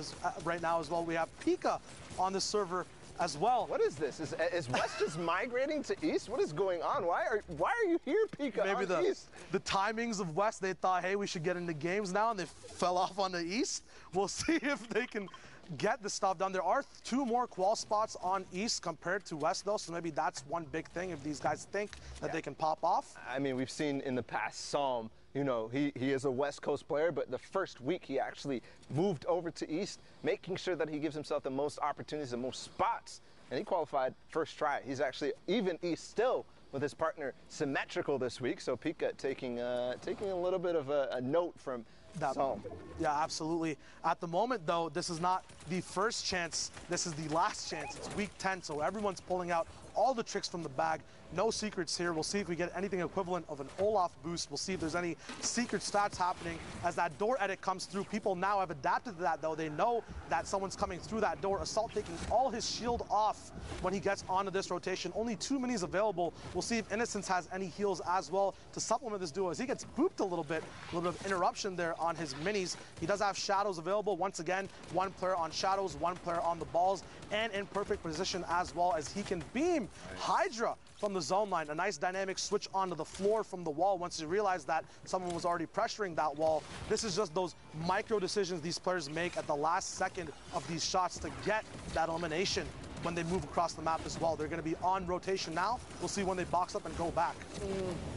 right now as well. We have Pika on the server as well. What is this? Is West just migrating to East? What is going on? Why are you here, Pika? Maybe on East? The timings of West, they thought, hey, we should get into games now, and they fell off on the East. We'll see if they can get the stuff done. There are 2 more qual spots on East compared to West, though, so maybe that's one big thing if these guys think that they can pop off. I mean, we've seen in the past Psalm, you know, he is a West Coast player, but the first week he actually moved over to East, making sure that he gives himself the most opportunities, the most spots, and he qualified first try. He's actually even East still with his partner Symmetrical this week, so Pika taking a little bit of a note from Psalm. Yeah, absolutely. At the moment, though, this is not the first chance. This is the last chance. It's week 10, so everyone's pulling out all the tricks from the bag. No secrets here. We'll see if we get anything equivalent of an Olaf boost. We'll see if there's any secret stats happening as that door edit comes through. People now have adapted to that, though. They know that someone's coming through that door. Assault taking all his shield off when he gets onto this rotation. Only 2 minis available. We'll see if Innocence has any heals as well to supplement this duo as he gets booped a little bit of interruption there on his minis. He does have shadows available. Once again, one player on shadows, one player on the balls, and in perfect position as well as he can beam Hydra from the zone line. A nice dynamic switch onto the floor from the wall once he realized that someone was already pressuring that wall. This is just those micro decisions these players make at the last second of these shots to get that elimination when they move across the map as well. They're going to be on rotation now. We'll see when they box up and go back.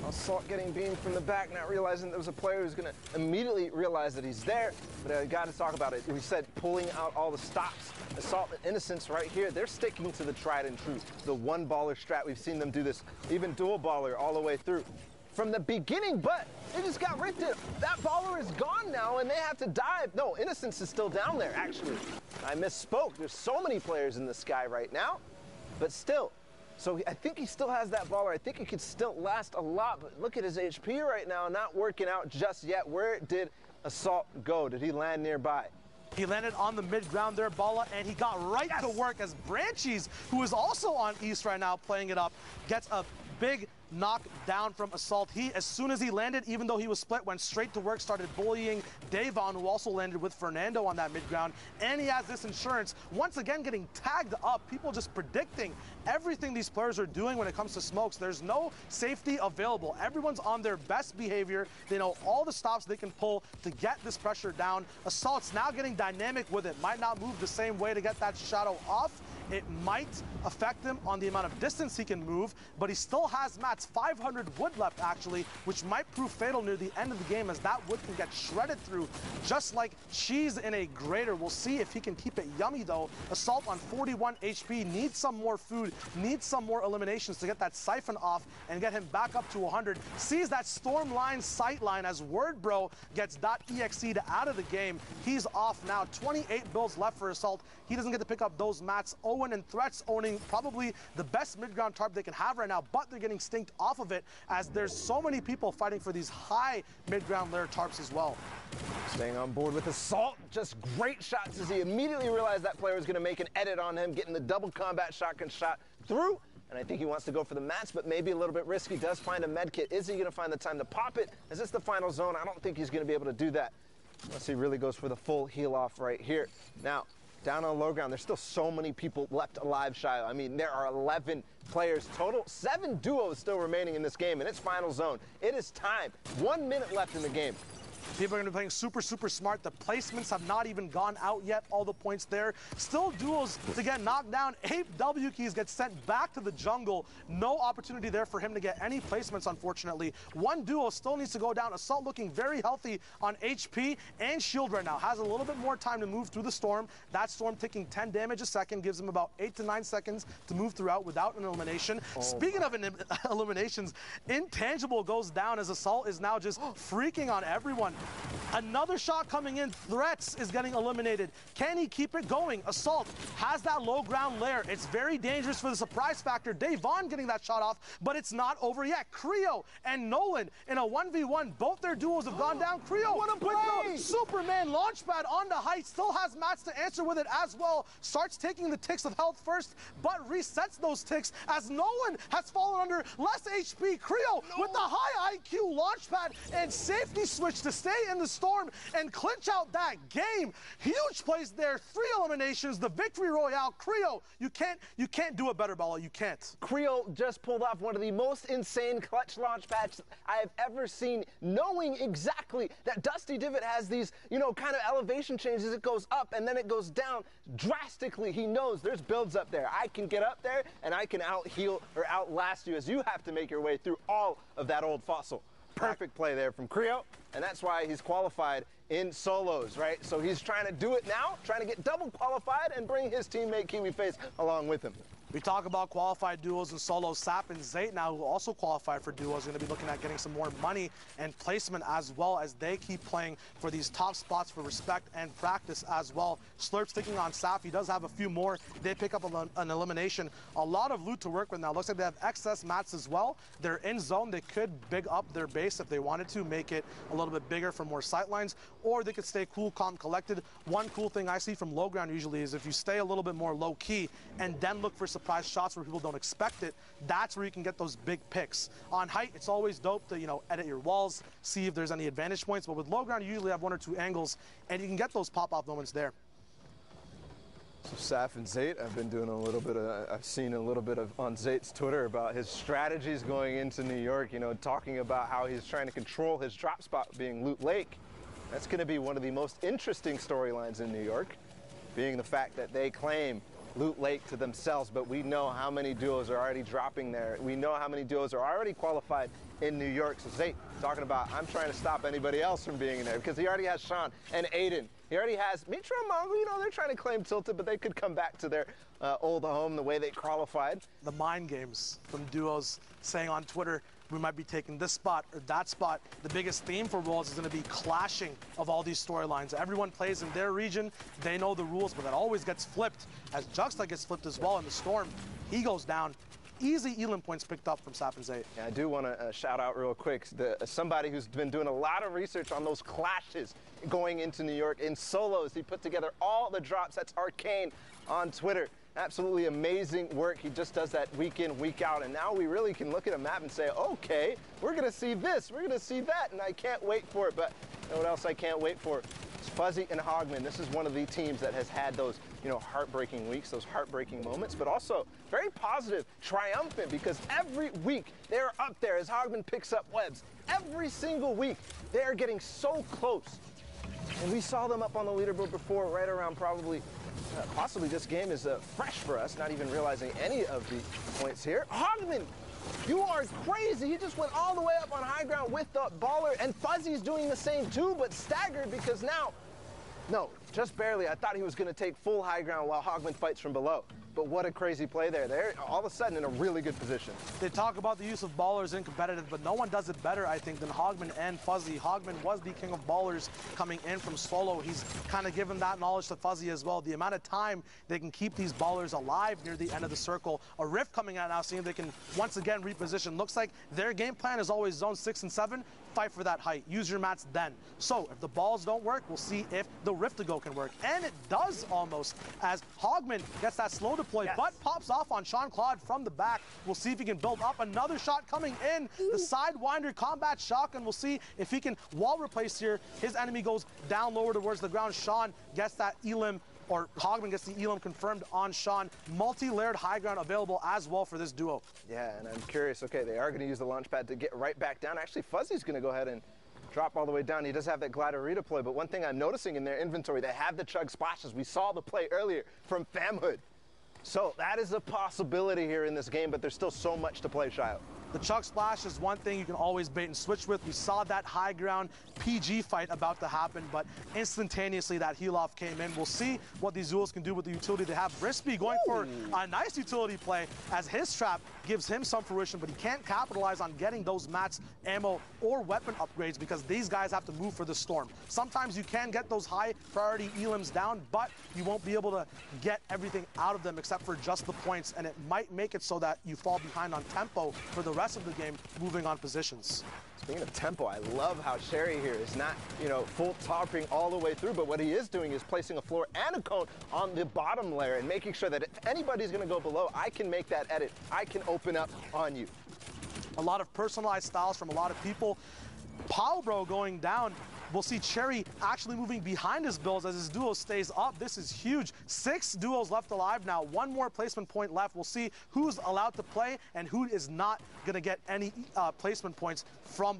Assault getting beamed from the back, not realizing there was a player who's going to immediately realize that he's there. But I got to talk about it. We said pulling out all the stops. Assault and Innocence right here. They're sticking to the tried and true. The one baller strat. We've seen them do this. Even dual baller all the way through from the beginning, but they just got rifted. That baller is gone now, and they have to dive. No, Innocence is still down there, actually. I misspoke. There's so many players in the sky right now, but still. So I think he still has that baller. I think he could still last a lot, but look at his HP right now, not working out just yet. Where did Assault go? Did he land nearby? He landed on the mid-ground there, Bala, and he got right to work as Branchies, who is also on East right now, playing it up, gets a big knock down from Assault. He, as soon as he landed, even though he was split, went straight to work, started bullying Davon, who also landed with Fernando on that mid-ground, and he has this insurance. Once again, getting tagged up, people just predicting everything these players are doing when it comes to smokes. There's no safety available. Everyone's on their best behavior. They know all the stops they can pull to get this pressure down. Assault's now getting dynamic with it. Might not move the same way to get that shadow off. It might affect him on the amount of distance he can move, but he still has mats, 500 wood left actually, which might prove fatal near the end of the game as that wood can get shredded through, just like cheese in a grater. We'll see if he can keep it yummy though. Assault on 41 HP, needs some more food, needs some more eliminations to get that siphon off and get him back up to 100. Sees that Stormline sight line as WordBro gets .exe out of the game. He's off now, 28 builds left for Assault. He doesn't get to pick up those mats. Owen and Threats owning probably the best mid-ground tarp they can have right now, but they're getting stinked off of it as there's so many people fighting for these high mid-ground layer tarps as well. Staying on board with Assault, just great shots as he immediately realized that player was going to make an edit on him, getting the double combat shotgun shot through. And I think he wants to go for the mats, but maybe a little bit risky. Does find a med kit. Is he going to find the time to pop it? Is this the final zone? I don't think he's going to be able to do that unless he really goes for the full heal off right here. Now, down on low ground, there's still so many people left alive, Shiloh. I mean, there are 11 players total, 7 duos still remaining in this game, and it's final zone. It is time. 1 minute left in the game. People are going to be playing super, super smart. The placements have not even gone out yet. All the points there. Still duels to get knocked down. Ape W keys get sent back to the jungle. No opportunity there for him to get any placements, unfortunately. One duo still needs to go down. Assault looking very healthy on HP and shield right now. Has a little bit more time to move through the storm. That storm taking 10 damage a second gives him about 8 to 9 seconds to move throughout without an elimination. Speaking of eliminations, Intangible goes down as Assault is now just freaking on everyone. Another shot coming in. Threats is getting eliminated. Can he keep it going? Assault has that low ground layer. It's very dangerous for the surprise factor. Davon getting that shot off, but it's not over yet. Creo and Nolan in a 1v1. Both their duos have gone down. Creo with the Superman launchpad on the height. Still has mats to answer with it as well. Starts taking the ticks of health first, but resets those ticks as Nolan has fallen under less HP. Creo with the high IQ launchpad and safety switch to stay in the storm and clinch out that game. Huge plays there. 3 eliminations. The victory royale. Creo, you can't do it better, Bella. You can't. Creo just pulled off one of the most insane clutch launch pads I have ever seen, knowing exactly that Dusty Divot has these, you know, kind of elevation changes. It goes up and then it goes down drastically. He knows there's builds up there. I can get up there and I can out heal or outlast you as you have to make your way through all of that old fossil. Perfect play there from Creo, and that's why he's qualified in solos, right? So he's trying to do it now, trying to get double qualified and bring his teammate KiwiFace along with him. We talk about qualified duos and solos. Sap and Zayt now, who also qualified for duos, are going to be looking at getting some more money and placement as well as they keep playing for these top spots for respect and practice as well. Slurp's taking on Sap. He does have a few more. They pick up an elimination. A lot of loot to work with now. Looks like they have excess mats as well. They're in zone. They could big up their base if they wanted to, make it a little bit bigger for more sightlines, or they could stay cool, calm, collected. One cool thing I see from low ground usually is if you stay a little bit more low key and then look for support surprise shots where people don't expect it, that's where you can get those big picks. On height, it's always dope to, edit your walls, see if there's any advantage points, but with low ground, you usually have 1 or 2 angles, and you can get those pop-off moments there. So Saf and Zayt, I've seen a little bit of on Zayt's Twitter about his strategies going into New York, talking about how he's trying to control his drop spot being Loot Lake. That's going to be one of the most interesting storylines in New York, being the fact that they claim Loot Lake to themselves, but we know how many duos are already dropping there. We know how many duos are already qualified in New York. So Zayt talking about, I'm trying to stop anybody else from being in there because he already has Sean and Aiden. He already has Mitra and Mongo, they're trying to claim Tilted, but they could come back to their old home the way they qualified. The mind games from duos saying on Twitter, we might be taking this spot or that spot. The biggest theme for Worlds is going to be clashing of all these storylines. Everyone plays in their region. They know the rules, but that always gets flipped. As Juxta gets flipped as well in the Storm, he goes down. Easy Elim points picked up from Saf and Zayt. Yeah, I do want to shout out real quick somebody who's been doing a lot of research on those clashes going into New York in solos. He put together all the drops. That's Arcane on Twitter. Absolutely amazing work. He just does that week in, week out, and now we really can look at a map and say, okay, we're going to see this, we're going to see that, and I can't wait for it. But you know what else I can't wait for? It's Fuzzy and Hogman. This is one of the teams that has had those, heartbreaking weeks, those heartbreaking moments, but also very positive, triumphant, because every week they're up there as Hogman picks up webs. Every single week, they are getting so close. And we saw them up on the leaderboard before, right around possibly this game is fresh for us, not even realizing any of the points here. Hogman, you are crazy. He just went all the way up on high ground with the baller, and Fuzzy's doing the same too, but staggered because now, no, just barely. I thought he was going to take full high ground while Hogman fights from below. But what a crazy play there. They're all of a sudden in a really good position. They talk about the use of ballers in competitive, but no one does it better, I think, than Hogman and Fuzzy. Hogman was the king of ballers coming in from solo. He's kind of given that knowledge to Fuzzy as well. The amount of time they can keep these ballers alive near the end of the circle. A Rift coming out now, seeing they can once again reposition. Looks like their game plan is always zone 6 and 7. Fight for that height. Use your mats then. So if the balls don't work, we'll see if the Rift to go can work. And it does almost, as Hogman gets that slow deploy, but pops off on Sean Claude from the back. We'll see if he can build up. Another shot coming in. The Sidewinder combat shotgun. We'll see if he can wall replace here. His enemy goes down lower towards the ground. Sean gets that Elim, or Hogman gets the Elim confirmed on Sean. Multi-layered high ground available as well for this duo. Yeah, and I'm curious, okay, they are going to use the launch pad to get right back down. Actually, Fuzzy's going to go ahead and drop all the way down. He does have that glider redeploy, but one thing I'm noticing in their inventory, they have the chug splashes. We saw the play earlier from Famhood. So that is a possibility here in this game, but there's still so much to play, Shio. The Chug Splash is one thing you can always bait and switch with. We saw that high ground PG fight about to happen, but instantaneously that heal-off came in. We'll see what these duels can do with the utility they have. Brispy going for a nice utility play as his trap gives him some fruition, but he can't capitalize on getting those mats, ammo, or weapon upgrades because these guys have to move for the Storm. Sometimes you can get those high priority Elims down, but you won't be able to get everything out of them except for just the points, and it might make it so that you fall behind on tempo for the rest of the game, moving on positions. Speaking of tempo, I love how Sherry here is not, full topping all the way through, but what he is doing is placing a floor and a cone on the bottom layer and making sure that if anybody's going to go below, I can make that edit. I can open up on you. A lot of personalized styles from a lot of people. Palbro going down. We'll see Cherry actually moving behind his builds as his duo stays up. This is huge. 6 duos left alive now. 1 more placement point left. We'll see who's allowed to play and who is not going to get any placement points from